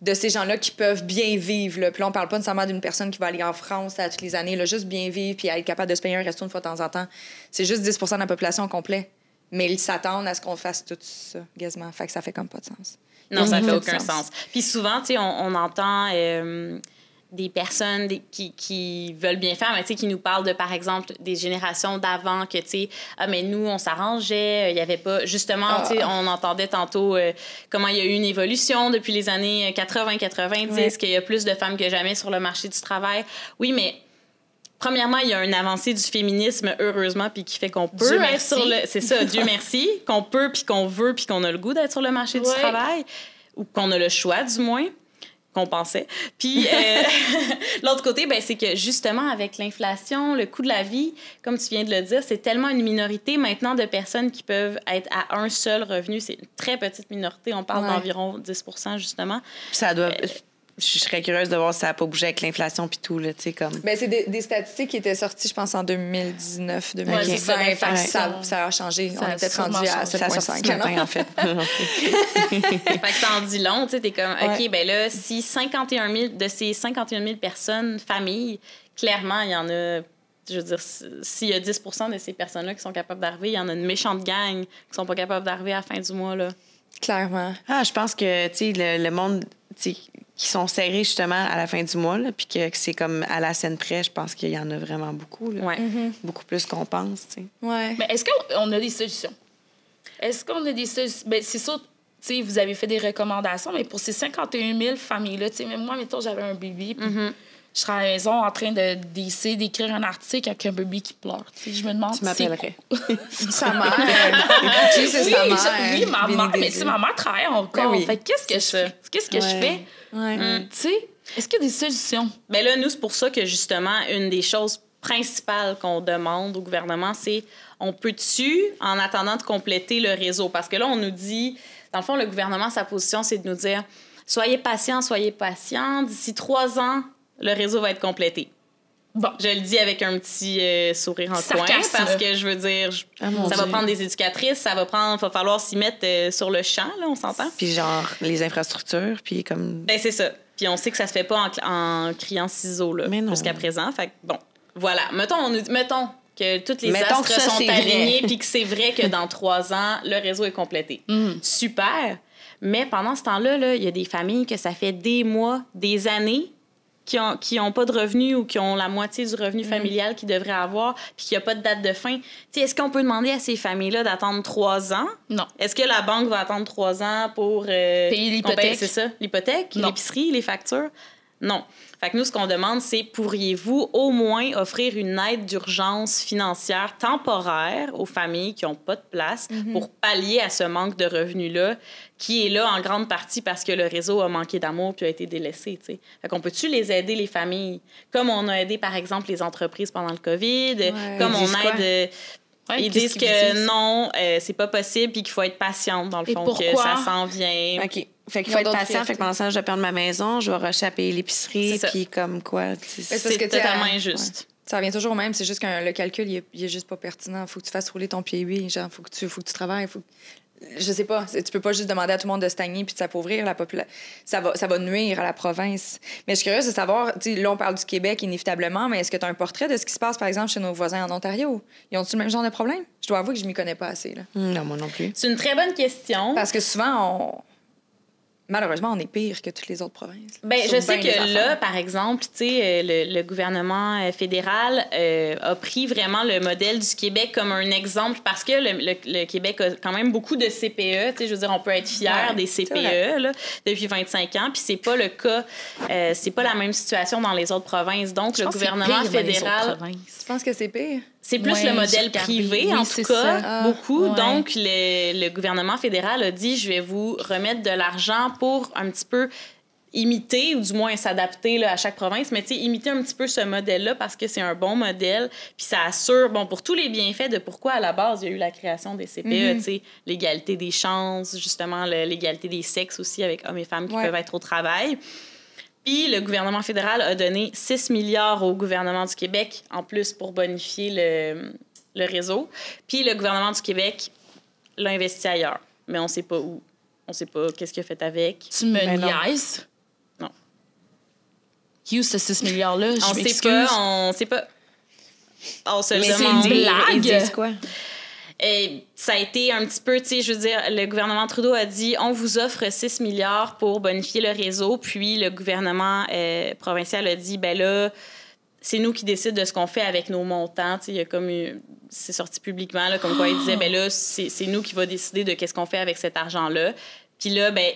de ces gens-là qui peuvent bien vivre. Là. Puis là, on parle pas nécessairement d'une personne qui va aller en France toutes les années, là, juste bien vivre puis être capable de se payer un resto une fois de temps en temps. C'est juste 10 de la population au complet. Mais ils s'attendent à ce qu'on fasse tout ça, quasiment. Fait que ça fait comme pas de sens. Non, ça fait aucun sens. Puis souvent, tu sais, on entend des personnes qui veulent bien faire, mais tu sais, qui nous parlent de, par exemple, des générations d'avant, que, tu sais, mais nous, on s'arrangeait, il y avait pas... Justement, tu sais, on entendait tantôt comment il y a eu une évolution depuis les années 80-90, qu'il y a plus de femmes que jamais sur le marché du travail. Oui, mais... Premièrement, il y a une avancée du féminisme, heureusement, puis qui fait qu'on peut être sur le... C'est ça, Dieu merci, qu'on peut, puis qu'on veut, puis qu'on a le goût d'être sur le marché du travail, ou qu'on a le choix, du moins, qu'on pensait. Puis, l'autre côté, c'est que, justement, avec l'inflation, le coût de la vie, comme tu viens de le dire, c'est tellement une minorité, maintenant, de personnes qui peuvent être à un seul revenu. C'est une très petite minorité. On parle d'environ 10 justement. Ça doit... Je serais curieuse de voir si ça n'a pas bougé avec l'inflation puis tout, là, tu sais, comme... C'est des statistiques qui étaient sorties, je pense, en 2019, 2020. Ça a changé. On est peut-être rendu à 7,5 matin, en fait. Fait que ça en dit long, tu sais, t'es comme, OK, là, si 51 000 de ces 51 000 personnes, familles, clairement, il y en a... Je veux dire, s'il y a 10 de ces personnes-là qui sont capables d'arriver, il y en a une méchante gang qui sont pas capables d'arriver à la fin du mois, là. Clairement. Je pense que, tu sais, le monde, tu sais, qui sont serrés justement à la fin du mois, là, puis que c'est comme à la scène près, je pense qu'il y en a vraiment beaucoup. Là. Beaucoup plus qu'on pense, tu sais. Ouais. Mais est-ce qu'on a des solutions? Est-ce qu'on a des solutions? C'est sûr, tu sais, vous avez fait des recommandations, mais pour ces 51 000 familles-là, tu sais, même moi, mettons, j'avais un bébé, puis je serais à la maison en train d'essayer d'écrire un article avec un bébé qui pleure. Tu sais, je me demande... Tu m'appellerais. Sa mère. C'est sa mère. Oui, ma mère. Mais tu sais, ma mère travaille encore. Fait qu'est-ce que je fais? Qu'est-ce que je fais? Tu sais, est-ce qu'il y a des solutions? Bien là, nous, c'est pour ça que, justement, une des choses principales qu'on demande au gouvernement, c'est on peut-tu, en attendant de compléter le réseau? Parce que là, on nous dit... Dans le fond, le gouvernement, sa position, c'est de nous dire soyez patients, d'ici 3 ans, le réseau va être complété. Bon, je le dis avec un petit sourire en coin parce que je veux dire, ça va prendre des éducatrices, va falloir s'y mettre sur le champ, là, on s'entend. Puis genre les infrastructures, puis comme... C'est ça. Puis on sait que ça se fait pas en criant ciseaux, là, jusqu'à présent. Fait que, bon, voilà. Mettons que toutes les astres sont alignés puis que c'est vrai que dans 3 ans, le réseau est complété. Super. Mais pendant ce temps-là, il y a des familles que ça fait des mois, des années qui ont pas de revenus ou qui ont la moitié du revenu familial qu'ils devraient avoir, puis qu'il n'y a pas de date de fin. Est-ce qu'on peut demander à ces familles-là d'attendre 3 ans? Non. Est-ce que la banque va attendre 3 ans pour... payer l'hypothèque? C'est ça, l'hypothèque, l'épicerie, les factures? Non. Fait que nous, ce qu'on demande, c'est pourriez-vous au moins offrir une aide d'urgence financière temporaire aux familles qui n'ont pas de place pour pallier à ce manque de revenus-là, qui est là en grande partie parce que le réseau a manqué d'amour puis a été délaissé, t'sais. Fait qu'on peut-tu les aider, les familles? Comme on a aidé, par exemple, les entreprises pendant le COVID, comme on aide... ils disent que non, c'est pas possible puis qu'il faut être patiente, dans le fond, que ça s'en vient. OK. Fait qu'il faut être patient. Fait que pendant ça, je vais perdre ma maison, je vais rusher à payer l'épicerie, puis comme quoi... C'est totalement injuste. Ouais. Ça revient toujours au même. C'est juste que le calcul, il est juste pas pertinent. Faut que tu fasses rouler ton pied 8. Genre, faut que tu travailles. Je sais pas. Tu peux pas juste demander à tout le monde de stagner puis de s'appauvrir. La population. Ça va nuire à la province. Mais je suis curieuse de savoir, là, on parle du Québec inévitablement, mais est-ce que tu as un portrait de ce qui se passe, par exemple, chez nos voisins en Ontario? Ils ont-tu le même genre de problème? Je dois avouer que je m'y connais pas assez, là. Non, moi non plus. C'est une très bonne question. Parce que souvent, malheureusement, on est pire que toutes les autres provinces. Bien, je sais que là, par exemple, tu sais, le gouvernement fédéral a pris vraiment le modèle du Québec comme un exemple parce que le Québec a quand même beaucoup de CPE. Tu sais, je veux dire, on peut être fier des CPE là, depuis 25 ans. Puis c'est pas le cas, c'est pas la même situation dans les autres provinces. Donc, le gouvernement fédéral... Tu penses que c'est pire? C'est plus le modèle privé, en tout cas, beaucoup. Donc, le gouvernement fédéral a dit, je vais vous remettre de l'argent pour un petit peu imiter, ou du moins s'adapter là, à chaque province, mais imiter un petit peu ce modèle-là parce que c'est un bon modèle, puis ça assure, pour tous les bienfaits de pourquoi, à la base, il y a eu la création des CPE, tu sais, l'égalité des chances, justement, l'égalité des sexes aussi avec hommes et femmes qui peuvent être au travail. Puis le gouvernement fédéral a donné 6 milliards au gouvernement du Québec, en plus, pour bonifier le réseau. Puis le gouvernement du Québec l'a investi ailleurs, mais on ne sait pas où. On ne sait pas qu'est-ce qu'il a fait avec. Tu me niaises? Non. Qui ce 6 milliards-là? On ne sait pas. On se le demande. C'est une blague? Ils disent quoi? Et ça a été un petit peu, tu sais, je veux dire, le gouvernement Trudeau a dit on vous offre 6 milliards pour bonifier le réseau. Puis le gouvernement provincial a dit ben là, c'est nous qui décident de ce qu'on fait avec nos montants. Tu sais, il y a comme c'est sorti publiquement, là, comme quoi il disait ben là, c'est nous qui va décider de qu'est-ce qu'on fait avec cet argent-là. Puis là, ben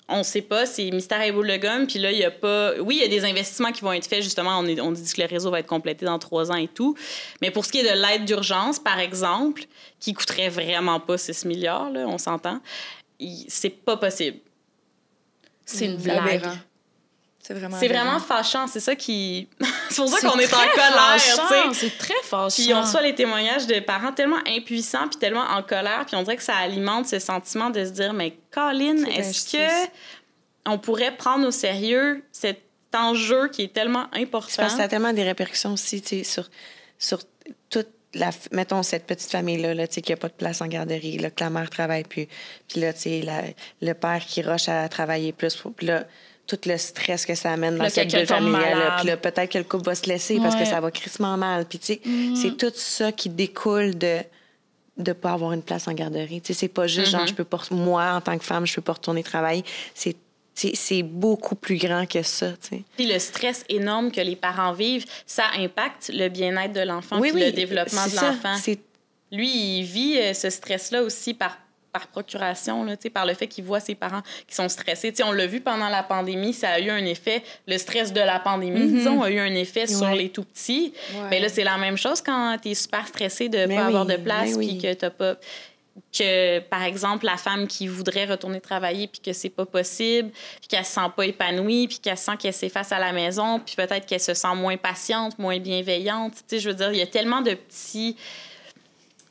on ne sait pas, c'est mystère et boule de gomme. Puis là, il y a pas... Oui, il y a des investissements qui vont être faits, justement. On dit que le réseau va être complété dans 3 ans et tout. Mais pour ce qui est de l'aide d'urgence, par exemple, qui coûterait vraiment pas 6 milliards, là, on s'entend, c'est pas possible. C'est une blague. C'est vraiment fâchant. C'est ça qui... c'est pour ça qu'on est en colère, tu sais. C'est très fâchant. Puis on reçoit les témoignages de parents tellement impuissants puis tellement en colère. Puis on dirait que ça alimente ce sentiment de se dire, mais Colin, est-ce que on pourrait prendre au sérieux cet enjeu qui est tellement important? Parce que ça a tellement des répercussions aussi, tu sais, sur toute mettons, cette petite famille-là, là, tu sais, qui n'a pas de place en garderie, là, que la mère travaille plus. Puis là, tu sais, le père qui rush à travailler plus. Puis là, tout le stress que ça amène dans cette bulle familiale. Puis là, peut-être que le couple va se laisser parce que ça va crissement mal. Puis, tu sais, c'est tout ça qui découle de ne pas avoir une place en garderie. Tu sais, c'est pas juste genre, moi, en tant que femme, je peux pas retourner travailler. C'est beaucoup plus grand que ça, tu sais. Puis le stress énorme que les parents vivent, ça impacte le bien-être de l'enfant puis le développement de l'enfant. Lui, il vit ce stress-là aussi par procuration, là, par le fait qu'il voit ses parents qui sont stressés. T'sais, on l'a vu pendant la pandémie, ça a eu un effet, le stress de la pandémie, disons, a eu un effet sur les tout-petits. Bien là, c'est la même chose quand tu es super stressé de ne pas avoir de place puis que tu pas... Que, par exemple, la femme qui voudrait retourner travailler puis que c'est pas possible, puis qu'elle se sent pas épanouie, puis qu'elle sent qu'elle s'efface à la maison, puis peut-être qu'elle se sent moins patiente, moins bienveillante. T'sais, je veux dire, il y a tellement de petits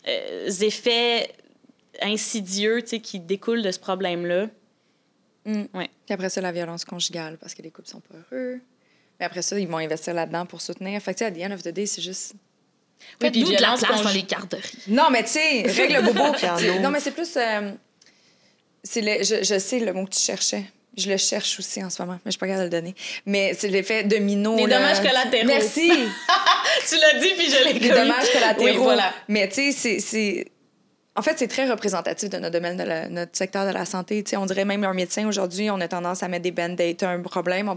effets insidieux, tu sais, qui découlent de ce problème-là. Ouais. Puis après ça, la violence conjugale, parce que les couples sont pas heureux. Mais après ça, ils vont investir là-dedans pour soutenir. Fait que, tu sais, à the end of the day, c'est juste... Oui, puis de la place dans les garderies. Non, mais tu sais, règle bobo. Non, mais c'est plus... je sais le mot que tu cherchais. Je le cherche aussi en ce moment, mais je suis pas capable de le donner. Mais c'est l'effet domino. Les dommages collatéraux. Merci! Tu l'as dit, puis je l'ai Les dommages collatéraux. Oui, voilà. Mais tu sais, c'est... En fait, c'est très représentatif de notre domaine, de notre secteur de la santé. T'sais, on dirait même un médecin, aujourd'hui, on a tendance à mettre des band-aids. T'as un problème,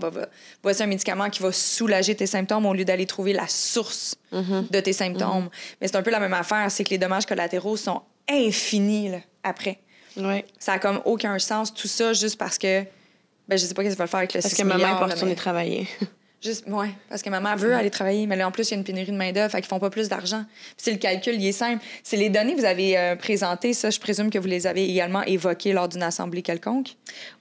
voici un médicament qui va soulager tes symptômes au lieu d'aller trouver la source de tes symptômes. Mais c'est un peu la même affaire, c'est que les dommages collatéraux sont infinis là, après. Ouais. Ça a comme aucun sens, tout ça, juste parce que... je sais pas ce que ça va faire avec le 6 milliards. Parce que maman peut retourner mais... travailler. Ouais, parce que maman veut aller travailler, mais là, en plus, il y a une pénurie de main-d'œuvre, fait qu'ils font pas plus d'argent. Puis c'est le calcul, il est simple. C'est les données que vous avez présentées, ça, je présume que vous les avez également évoquées lors d'une assemblée quelconque.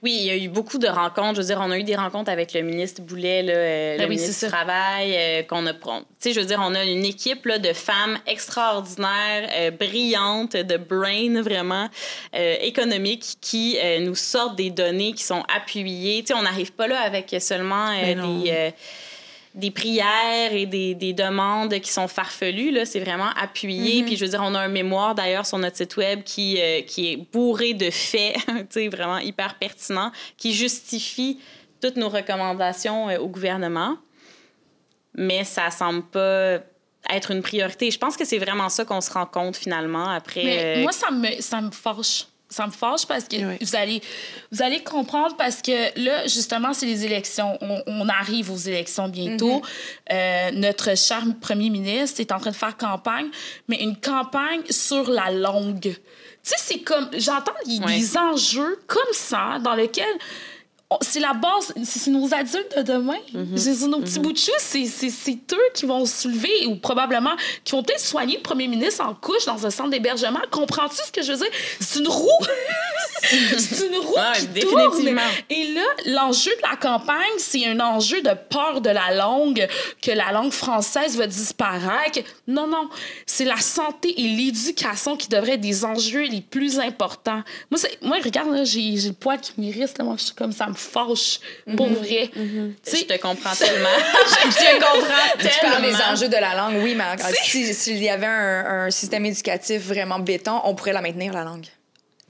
Oui, il y a eu beaucoup de rencontres. Je veux dire, on a eu des rencontres avec le ministre Boulet, là, le ministre du Travail, qu'on a... Tu sais, je veux dire, on a une équipe là, de femmes extraordinaires, brillantes, de brain vraiment économiques, qui nous sortent des données qui sont appuyées. Tu sais, on n'arrive pas là avec seulement des prières et des demandes qui sont farfelues. Là. C'est vraiment appuyé. Puis, je veux dire, on a un mémoire, d'ailleurs, sur notre site web qui est bourré de faits, tu sais, vraiment hyper pertinent, qui justifie toutes nos recommandations au gouvernement. Mais ça semble pas être une priorité. Je pense que c'est vraiment ça qu'on se rend compte, finalement, après... Mais moi, ça me fâche. Ça me fâche parce que vous allez comprendre parce que là, justement, c'est les élections. On arrive aux élections bientôt. Notre cher premier ministre est en train de faire campagne, mais une campagne sur la longue. Tu sais, c'est comme... J'entends des enjeux comme ça dans lesquels... C'est la base, c'est nos adultes de demain. Nos petits bouts de chou, c'est eux qui vont se soulever ou probablement qui vont peut-être soigner le premier ministre en couche dans un centre d'hébergement. Comprends-tu ce que je veux dire? C'est une roue. C'est une roue qui définitivement. tourne. Et là, l'enjeu de la campagne, c'est un enjeu de peur de la langue, que la langue française va disparaître. Non. C'est la santé et l'éducation qui devraient être des enjeux les plus importants. Moi regarde, là, j'ai le poil qui m'irrite. Moi, je suis comme ça me fâche, pour vrai. Je te comprends tellement. Je te comprends tellement. Tu parles des enjeux de la langue, oui, mais s'il y avait un système éducatif vraiment béton, on pourrait la maintenir, la langue.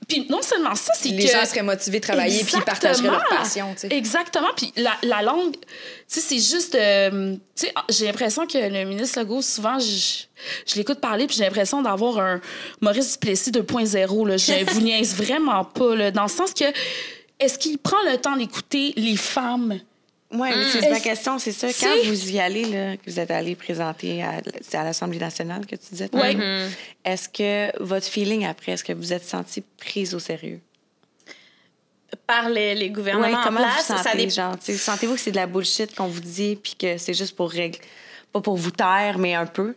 Puis non seulement ça, c'est que... Les gens seraient motivés de travailler puis ils partageraient leur passion, tu sais. Exactement. Puis la langue, tu sais, c'est juste... tu sais, j'ai l'impression que le ministre Legault, souvent, je l'écoute parler puis j'ai l'impression d'avoir un Maurice Duplessis 2.0, là. Je vous niaise vraiment pas, là, dans le sens que est-ce qu'il prend le temps d'écouter les femmes? Oui, mais c'est ma question, c'est ça. Quand vous y allez, là, que vous êtes allé présenter à l'Assemblée nationale, que tu disais, est-ce que votre feeling après, est-ce que vous êtes senti prise au sérieux? Par les gouvernements comment en place, vous sentez, sentez-vous que c'est de la bullshit qu'on vous dit puis que c'est juste pour régler, pas pour vous taire, mais un peu?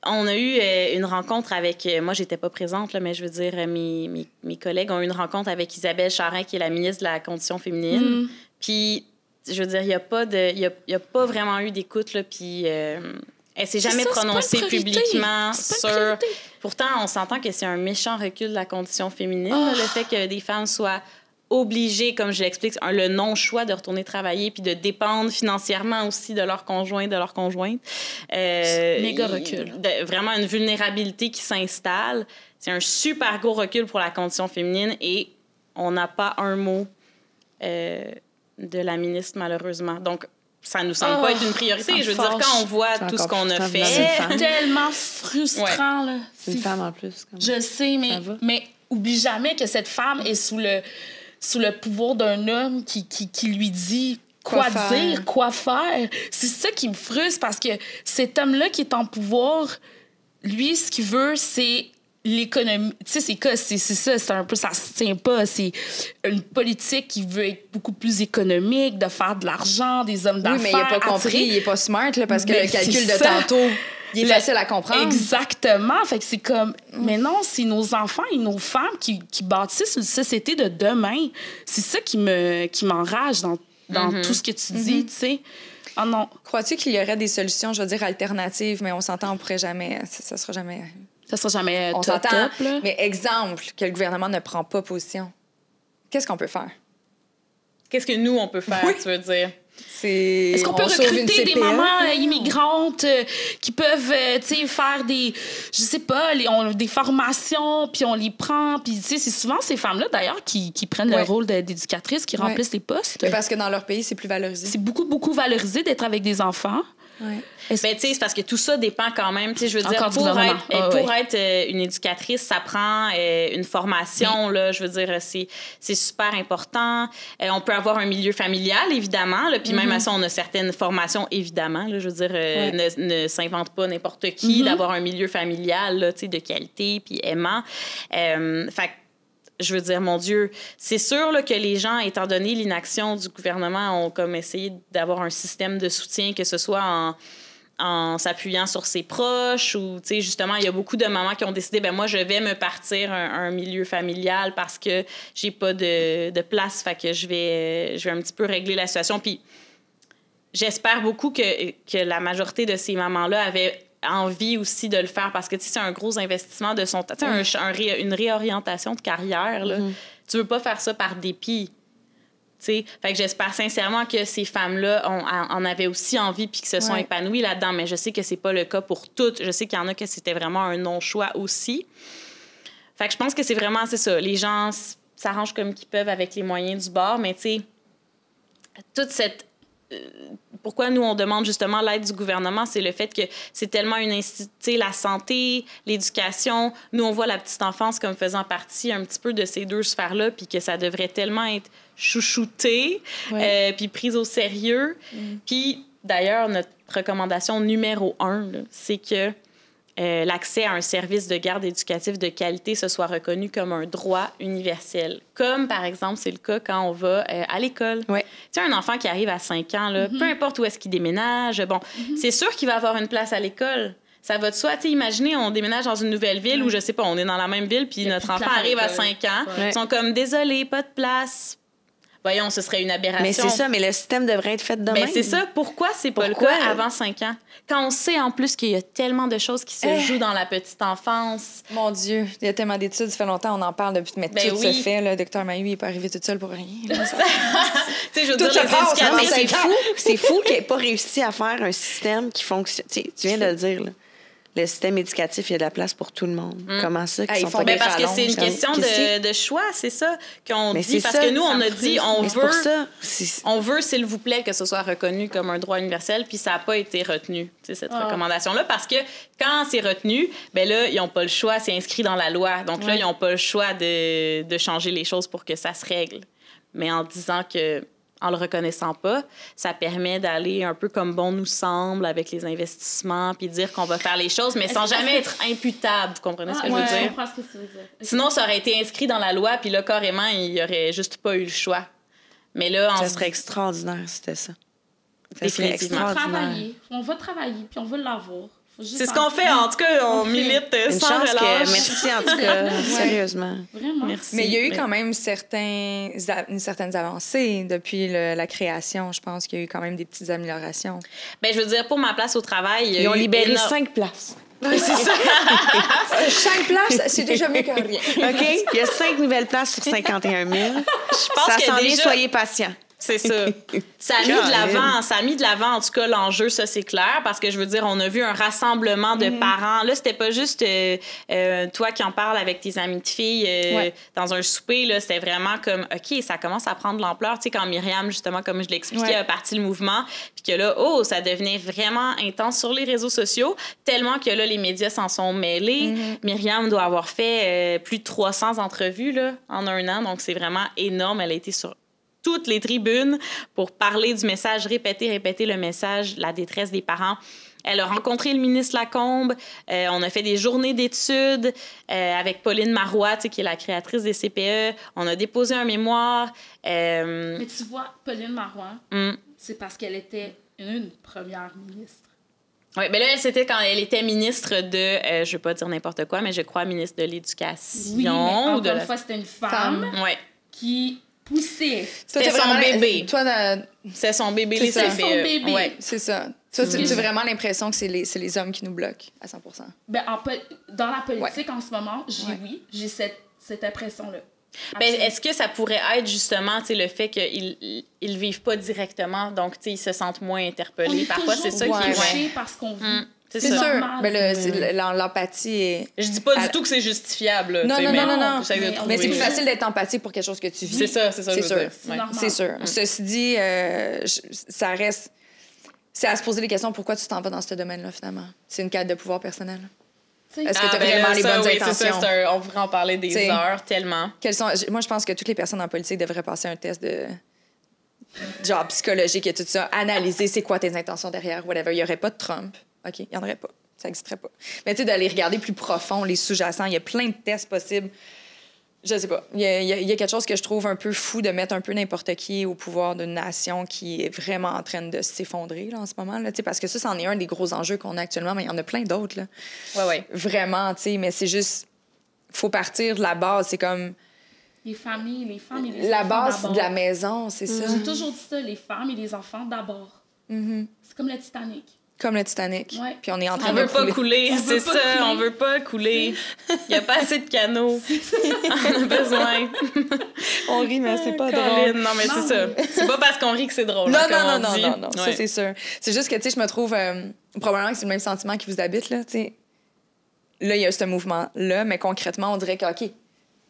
On a eu une rencontre avec... moi, j'étais pas présente, là, mais je veux dire, mes collègues ont eu une rencontre avec Isabelle Charest, qui est la ministre de la Condition féminine. Puis, je veux dire, il y a pas vraiment eu d'écoute, là, puis elle s'est jamais prononcée publiquement sur... Pourtant, on s'entend que c'est un méchant recul de la condition féminine, là, le fait que des femmes soient obligées, comme je l'explique, le non-choix de retourner travailler puis de dépendre financièrement aussi de leur conjoint, de leur conjointe. Méga recul. Vraiment une vulnérabilité qui s'installe. C'est un super gros recul pour la condition féminine et on n'a pas un mot de la ministre, malheureusement. Donc, ça nous semble pas être une priorité. Je veux dire, quand on voit tout ce qu'on a fait... C'est tellement frustrant, là. C'est une femme en plus. Je sais, mais oublie jamais que cette femme est sous le pouvoir d'un homme qui lui dit quoi dire, quoi faire. C'est ça qui me frustre parce que cet homme-là qui est en pouvoir, lui, ce qu'il veut, c'est l'économie. Tu sais, c'est ça, c'est un peu, ça se tient pas. C'est une politique qui veut être beaucoup plus économique, de faire de l'argent, des hommes d'affaires. Oui, mais il n'a pas compris, il n'est pas smart, là, parce que le calcul de tantôt, il est facile à comprendre. Exactement. Fait que c'est comme, mais non, c'est nos enfants et nos femmes qui bâtissent une société de demain. C'est ça qui m'enrage dans tout ce que tu dis, tu sais. Oh non. Crois-tu qu'il y aurait des solutions, je veux dire, alternatives, mais on s'entend, on pourrait jamais, ça sera jamais... Ça sera jamais on top, s'entend, là. Mais exemple, que le gouvernement ne prend pas position. Qu'est-ce qu'on peut faire? Qu'est-ce que nous, on peut faire, tu veux dire? Est-ce qu'on peut recruter des mamans immigrantes qui peuvent faire des, je sais pas, des formations, puis on les prend, puis c'est souvent ces femmes-là, d'ailleurs, qui prennent le rôle d'éducatrices, qui remplissent les postes. Mais parce que dans leur pays, c'est plus valorisé. C'est beaucoup, beaucoup valorisé d'être avec des enfants. Ben, tu sais, c'est parce que tout ça dépend quand même. Tu sais, je veux dire, pour être une éducatrice, ça prend une formation, là. Je veux dire, c'est super important. On peut avoir un milieu familial, évidemment, là. Puis même à ça, on a certaines formations, évidemment, là. Je veux dire, ne s'invente pas n'importe qui d'avoir un milieu familial, là, tu sais, de qualité, puis aimant. Fait que, je veux dire, mon Dieu, c'est sûr là, que les gens, étant donné l'inaction du gouvernement, ont comme essayé d'avoir un système de soutien, que ce soit en s'appuyant sur ses proches ou, tu sais, justement, il y a beaucoup de mamans qui ont décidé, ben moi, je vais me partir un milieu familial parce que j'ai pas de place, fait que je vais un petit peu régler la situation. Puis j'espère beaucoup que la majorité de ces mamans-là avaient envie aussi de le faire parce que, tu sais, c'est un gros investissement de son temps. Tu sais, une réorientation de carrière, là. Tu veux pas faire ça par dépit. T'sais. Fait que j'espère sincèrement que ces femmes-là en avaient aussi envie puis qu'ils se sont épanouies là-dedans. Mais je sais que c'est pas le cas pour toutes. Je sais qu'il y en a que c'était vraiment un non-choix aussi. Fait que je pense que c'est ça. Les gens s'arrangent comme qu'ils peuvent avec les moyens du bord. Mais tu sais, toute cette... pourquoi nous, on demande justement l'aide du gouvernement, c'est le fait que c'est tellement une institution, la santé, l'éducation. Nous, on voit la petite enfance comme faisant partie un petit peu de ces deux sphères-là, puis que ça devrait tellement être chouchouté, puis prise au sérieux. Puis, d'ailleurs, notre recommandation numéro 1, là, c'est que l'accès à un service de garde éducatif de qualité se soit reconnu comme un droit universel. Comme, par exemple, c'est le cas quand on va à l'école. Tu sais, un enfant qui arrive à 5 ans, là, peu importe où est-ce qu'il déménage, bon, c'est sûr qu'il va avoir une place à l'école. Ça va de soi. Tu sais, imaginez, on déménage dans une nouvelle ville où, je sais pas, on est dans la même ville, puis notre enfant arrive à 5 ans. Ils sont comme, désolés, pas de place. Voyons, ce serait une aberration. Mais c'est ça, mais le système devrait être fait de même. C'est ça. Pourquoi c'est pas le cas avant 5 ans? Quand on sait en plus qu'il y a tellement de choses qui se jouent dans la petite enfance. Mon Dieu, il y a tellement d'études, ça fait longtemps, on en parle depuis, mais tout se fait. Le docteur Mailloux, il n'est pas arrivé tout seul pour rien. Tu sais, je veux dire, c'est fou qu'il n'ait pas réussi à faire un système qui fonctionne. Tu viens de le dire, là. Le système éducatif, il y a de la place pour tout le monde. Comment ça qu'ils sont pas parce que c'est une question de choix, c'est ça qu'on dit. Parce que nous, on a dit, on veut, s'il vous plaît, que ce soit reconnu comme un droit universel, puis ça n'a pas été retenu, cette recommandation-là, parce que quand c'est retenu, ben là, ils n'ont pas le choix, c'est inscrit dans la loi. Donc là, ils n'ont pas le choix de changer les choses pour que ça se règle. Mais en disant que... En le reconnaissant pas, ça permet d'aller un peu comme bon nous semble avec les investissements puis dire qu'on va faire les choses, mais sans jamais être imputable. Vous comprenez ce que je veux dire? Je comprends ce que tu veux dire. Sinon, ça aurait été inscrit dans la loi, puis là, carrément, il y aurait juste pas eu le choix. Mais là, ça serait extraordinaire si c'était ça. Ça serait extraordinaire. On va travailler, puis on va l'avoir. C'est ce qu'on fait, en tout cas, on milite sans relâche. Merci, en tout cas, sérieusement. Vraiment. Merci. Mais il y a eu quand même certaines avancées depuis la création. Je pense qu'il y a eu quand même des petites améliorations. Bien, je veux dire, pour ma place au travail... Ils ont libéré 5 places. Oui, c'est ça. 5 places, c'est déjà mieux que rien. OK? Il y a 5 nouvelles places sur 51 000. Je pense ça s'en vient, soyez patients. C'est ça. Ça a mis de l'avant, en tout cas, l'enjeu, ça, c'est clair, parce que, je veux dire, on a vu un rassemblement de parents. Là, c'était pas juste toi qui en parles avec tes amis de filles dans un souper, là, c'était vraiment comme, OK, ça commence à prendre de l'ampleur. Tu sais, quand Myriam, justement, comme je l'expliquais, a parti le mouvement, puis que là, ça devenait vraiment intense sur les réseaux sociaux, tellement que là, les médias s'en sont mêlés. Myriam doit avoir fait plus de 300 entrevues, là, en 1 an, donc c'est vraiment énorme. Elle a été sur toutes les tribunes pour parler du message, répéter le message, la détresse des parents. Elle a rencontré le ministre Lacombe. On a fait des journées d'études avec Pauline Marois, qui est la créatrice des CPE. On a déposé un mémoire. Mais tu vois, Pauline Marois, c'est parce qu'elle était une première ministre. Oui, mais là, c'était quand elle était ministre de, je ne veux pas dire n'importe quoi, mais je crois ministre de l'Éducation. Oui, mais encore une fois, c'était une femme qui... poussé. C'était son bébé. C'est son bébé, les CPE. C'est son bébé. Ouais, c'est ça. Toi, tu as vraiment l'impression que c'est les hommes qui nous bloquent à 100%. Ben, dans la politique, en ce moment, j'ai cette impression-là. Ben, est-ce que ça pourrait être justement le fait qu'ils ne vivent pas directement, donc ils se sentent moins interpellés? Parfois, c'est ça qui est... parce qu'on vit. C'est sûr. Mais l'empathie est... Je dis pas du tout que c'est justifiable. Là, non. Mais c'est plus juste. facile d'être empathique pour quelque chose que tu vis. C'est ça, je veux dire. C'est sûr. Ceci dit, ça reste... C'est à se poser les questions, pourquoi tu t'en vas dans ce domaine-là, finalement? C'est une quête de pouvoir personnel. Est-ce que tu as vraiment les bonnes intentions? On pourrait en parler des heures, tellement. Moi, je pense que toutes les personnes en politique devraient passer un test de genre psychologique et tout ça, analyser c'est quoi tes intentions derrière, whatever. Il n'y aurait pas de Trump. OK, il n'y en aurait pas. Ça n'existerait pas. Mais tu sais, d'aller regarder plus profond, les sous-jacents, il y a plein de tests possibles. Je sais pas. Il y a quelque chose que je trouve un peu fou de mettre un peu n'importe qui au pouvoir d'une nation qui est vraiment en train de s'effondrer là, en ce moment. Là, parce que ça, c'en est un des gros enjeux qu'on a actuellement, mais il y en a plein d'autres. Là. Ouais. Vraiment, tu sais, mais c'est juste... faut partir de la base. C'est comme... Les familles, les femmes et les la enfants base d'abord. de la maison, c'est ça. J'ai toujours dit ça, les femmes et les enfants d'abord. C'est comme le Titanic. Comme le Titanic. Ouais. Puis on est en train On de veut pas couler, c'est ça. couler. On veut pas couler. Il n'y a pas assez de canaux. On a besoin. On rit, mais c'est pas Colline. drôle. Non, mais c'est ça. C'est pas parce qu'on rit que c'est drôle. Non, hein, non. Ouais. Ça, c'est sûr. C'est juste que, tu sais, je me trouve... probablement que c'est le même sentiment qui vous habite, là, tu sais. Là, il y a ce mouvement-là, mais concrètement, on dirait que, OK,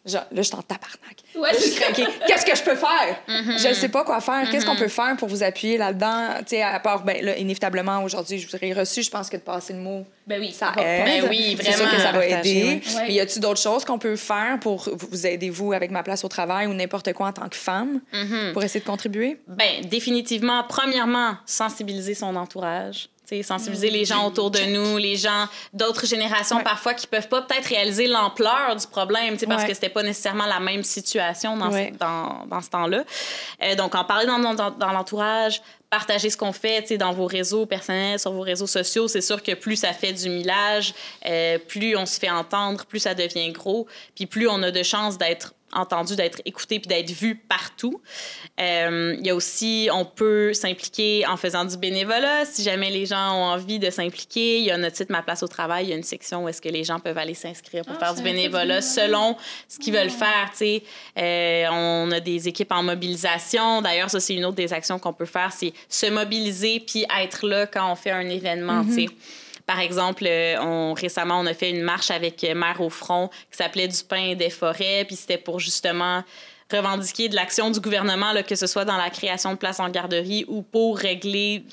genre, là, je suis en tabarnak. Ouais, Là, je suis craquée. Qu'est-ce que je peux faire? Je ne sais pas quoi faire. Qu'est-ce qu'on peut faire pour vous appuyer là-dedans? Tu sais, à part, ben là, inévitablement, aujourd'hui, je vous aurais reçu, je pense que de passer le mot, Ben oui, ça va aide. Ben oui, C'est sûr vraiment. que ça va Partager, aider. ouais. Mais y a-t-il d'autres choses qu'on peut faire pour vous aider, vous, avec Ma place au travail ou n'importe quoi en tant que femme, pour essayer de contribuer? Ben, définitivement, premièrement, sensibiliser son entourage. T'sais, sensibiliser les gens autour de nous, les gens d'autres générations parfois qui peuvent pas peut-être réaliser l'ampleur du problème, parce que c'était pas nécessairement la même situation dans ce temps-là. Donc, en parler dans l'entourage, partager ce qu'on fait dans vos réseaux personnels, sur vos réseaux sociaux, c'est sûr que plus ça fait du millage, plus on se fait entendre, plus ça devient gros, puis plus on a de chances d'être entendu, d'être écouté puis d'être vu partout. Il y a aussi, on peut s'impliquer en faisant du bénévolat. Si jamais les gens ont envie de s'impliquer, il y a notre site Ma place au travail. Il y a une section où est-ce que les gens peuvent aller s'inscrire pour faire du bénévolat selon ce qu'ils veulent faire. On a des équipes en mobilisation. D'ailleurs, ça, c'est une autre des actions qu'on peut faire, c'est se mobiliser puis être là quand on fait un événement. Par exemple, récemment, on a fait une marche avec Mère au front qui s'appelait Du pain et des forêts, puis c'était pour justement revendiquer de l'action du gouvernement, là, que ce soit dans la création de places en garderie ou pour aider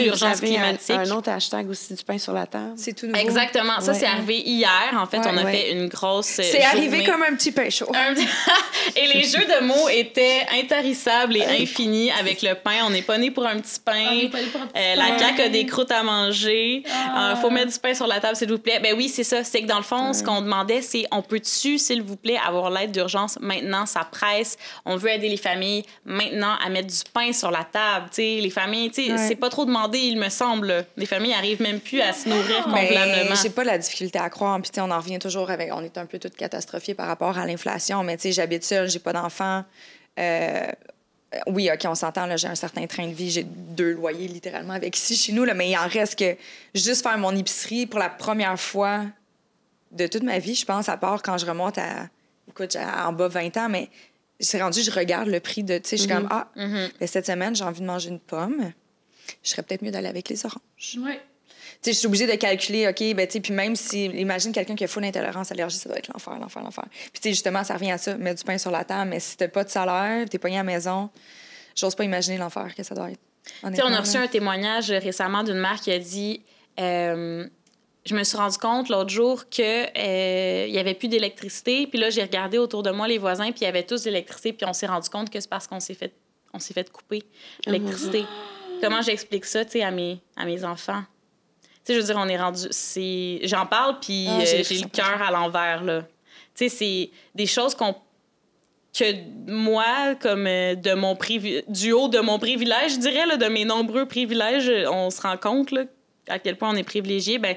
l'urgence climatique. Un autre hashtag aussi, Du pain sur la table. C'est tout nouveau. Exactement. Ça, c'est arrivé hier. En fait, on a fait une grosse C'est arrivé comme un petit pain chaud. Et les jeux de mots étaient intarissables et infinis avec le pain. On n'est pas né pour un petit pain. La CAQ a des croûtes à manger. Faut mettre du pain sur la table, s'il vous plaît. Ben oui, c'est ça. C'est que dans le fond, ce qu'on demandait, c'est on peut-tu, s'il vous plaît, avoir l'aide d'urgence maintenant? Ça presse. On veut aider les familles maintenant à mettre du pain sur la table. T'sais, les familles, c'est pas trop demandé, il me semble. Les familles n'arrivent même plus à se nourrir convenablement. J'ai pas la difficulté à croire. Puis on en revient toujours avec... On est un peu toutes catastrophiées par rapport à l'inflation. Mais j'habite seule, j'ai pas d'enfants. Oui, OK, on s'entend, là, j'ai un certain train de vie. J'ai 2 loyers, littéralement, avec ici, chez nous. Là, mais il en reste que juste faire mon épicerie pour la première fois de toute ma vie, je pense, à part quand je remonte à... Écoute, j'ai en bas 20 ans, mais... C'est rendu, je regarde le prix de... Tu sais, je suis comme, ben, cette semaine, j'ai envie de manger une pomme. Je serais peut-être mieux d'aller avec les oranges. Oui. Tu sais, je suis obligée de calculer, OK, ben, tu sais, puis même si... Imagine quelqu'un qui a full intolérance à l'allergie, ça doit être l'enfer. Puis, tu sais, justement, ça revient à ça, mettre du pain sur la table, mais si t'as pas de salaire, t'es pogné à la maison, j'ose pas imaginer l'enfer que ça doit être. Tu sais, on a reçu un témoignage récemment d'une mère qui a dit... je me suis rendu compte l'autre jour qu'il n'y avait plus d'électricité. Puis là, j'ai regardé autour de moi les voisins, puis il y avait tous de l'électricité. Puis on s'est rendu compte que c'est parce qu'on s'est fait couper l'électricité. Comment j'explique ça, tu sais, à mes enfants? Tu sais, je veux dire, on est rendu... J'en parle, puis j'ai le cœur à l'envers, là. Tu sais, c'est des choses que moi, comme du haut de mon privilège, je dirais, là, de mes nombreux privilèges, on se rend compte, là, à quel point on est privilégié, ben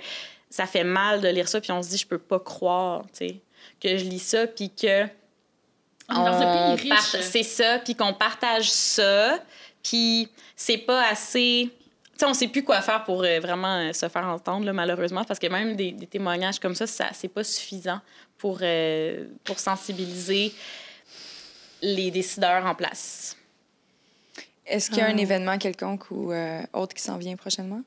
ça fait mal de lire ça, puis on se dit, je peux pas croire, tu sais, que je lis ça, puis que on est dans un pays riche. C'est ça, puis qu'on partage ça, puis c'est pas assez... Tu sais, on sait plus quoi faire pour vraiment se faire entendre, là, malheureusement, parce que même des témoignages comme ça, c'est pas suffisant pour sensibiliser les décideurs en place. Est-ce qu'il y a un événement quelconque ou autre qui s'en vient prochainement?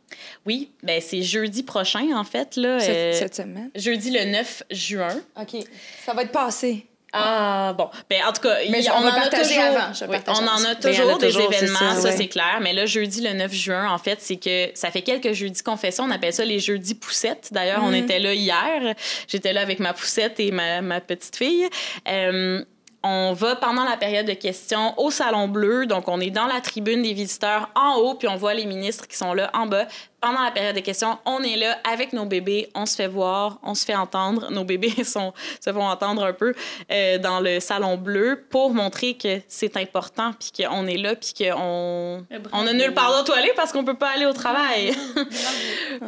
Oui, ben c'est jeudi prochain, en fait. Là, cette semaine? Jeudi le 9 juin. OK. Ça va être passé. Ah, bon. Ben, en tout cas, Mais on va en a partager toujours. avant. Oui, on en a toujours des événements, ça, ouais. c'est clair. Mais là, jeudi, le 9 juin, en fait, c'est que ça fait quelques jeudis qu'on fait ça. On appelle ça les jeudis poussettes. D'ailleurs, on était là hier. J'étais là avec ma poussette et ma petite fille. On va, pendant la période de questions, au Salon Bleu. Donc, on est dans la tribune des visiteurs en haut, puis on voit les ministres qui sont là en bas. Pendant la période de questions, on est là avec nos bébés, on se fait voir, on se fait entendre. Nos bébés se font entendre un peu dans le Salon Bleu pour montrer que c'est important, puis qu'on est là, puis qu'on a nulle part d'autre où aller parce qu'on peut pas aller au travail.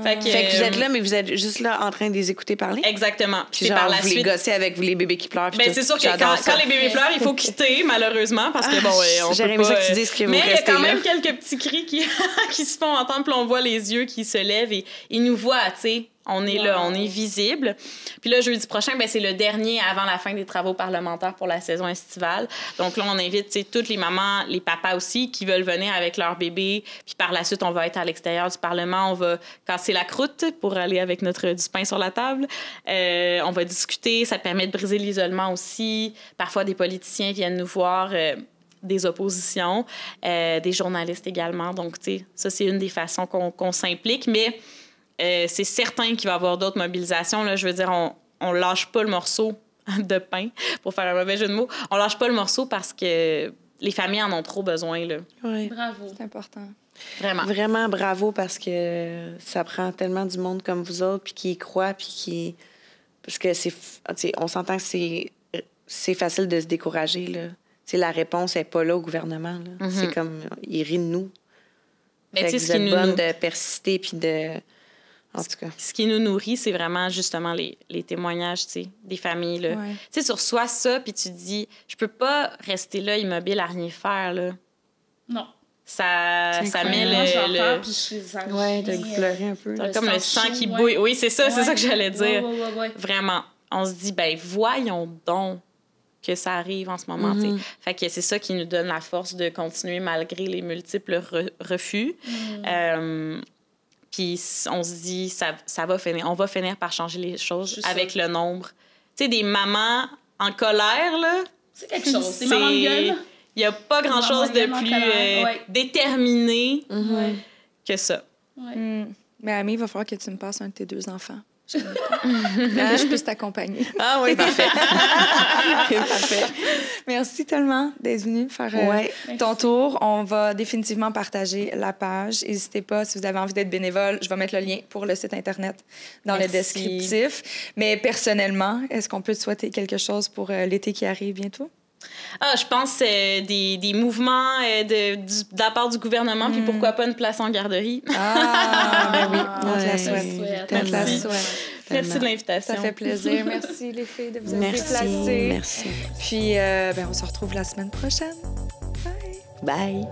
Fait que vous êtes là, mais vous êtes juste là en train de les écouter parler? Exactement. Puis genre, vous les gossez avec les bébés qui pleurent. Ben, c'est sûr que quand les bébés pleurent, il faut quitter, malheureusement, parce que on peut j'aurais pas... aimé ça que tu dises que vous mais il y a restez quand là. même quelques petits cris qui se font entendre, puis on voit les yeux qui se lèvent et ils nous voient, tu sais. On est là, on est visible. Puis là, jeudi prochain, ben, c'est le dernier avant la fin des travaux parlementaires pour la saison estivale. Donc là, on invite, tu sais, toutes les mamans, les papas aussi, qui veulent venir avec leur bébé. Puis par la suite, on va être à l'extérieur du Parlement. On va casser la croûte pour aller avec du pain sur la table. On va discuter. Ça permet de briser l'isolement aussi. Parfois, des politiciens viennent nous voir... des oppositions, des journalistes également. Donc, tu sais, ça, c'est une des façons qu'on s'implique. Mais c'est certain qu'il va y avoir d'autres mobilisations. Là. Je veux dire, on lâche pas le morceau de pain, pour faire un mauvais jeu de mots. On lâche pas le morceau parce que les familles en ont trop besoin. Là. Ouais. Bravo. C'est important. Vraiment. Vraiment bravo, parce que ça prend tellement du monde comme vous autres, puis qui y croit, puis qui... Parce que on s'entend que c'est facile de se décourager, là. T'sais, la réponse n'est pas là au gouvernement. Là. C'est comme, il rit de nous. Mais fait que vous êtes bonne de persister, puis de... En tout cas. Ce qui nous nourrit, c'est vraiment justement les témoignages, tu sais, des familles. Là. Ouais. Tu sais, tu reçois ça, puis tu te dis, je peux pas rester là immobile à rien faire, là. Non. Ça met Moi, j'entends, le... puis je suis Ouais, de pleurer un peu. comme le sang chaud, qui ouais. bouille. Oui, c'est ça que j'allais dire. Ouais. Vraiment. On se dit, ben voyons donc que ça arrive en ce moment, tu sais. Fait que c'est ça qui nous donne la force de continuer malgré les multiples refus. Puis on se dit, ça va finir. On va finir par changer les choses avec le nombre. Tu sais, des mamans en colère, là. C'est quelque chose. C'est maman de gueule. Il n'y a pas grand-chose de plus déterminé que ça. Ouais. Mais Amy, il va falloir que tu me passes un de tes 2 enfants. Que je puisse t'accompagner. Ah oui, parfait. Parfait. Merci tellement d'être venu faire ton tour. On va définitivement partager la page. N'hésitez pas, si vous avez envie d'être bénévole, je vais mettre le lien pour le site Internet dans le descriptif. Mais personnellement, est-ce qu'on peut te souhaiter quelque chose pour l'été qui arrive bientôt? Ah, je pense des mouvements de la part du gouvernement, puis pourquoi pas une place en garderie. Ah, ben oui, on te la souhaite. On te la souhaite. Merci de l'invitation. Ça fait plaisir. Merci les filles de vous être déplacées. Merci. Puis, on se retrouve la semaine prochaine. Bye! Bye.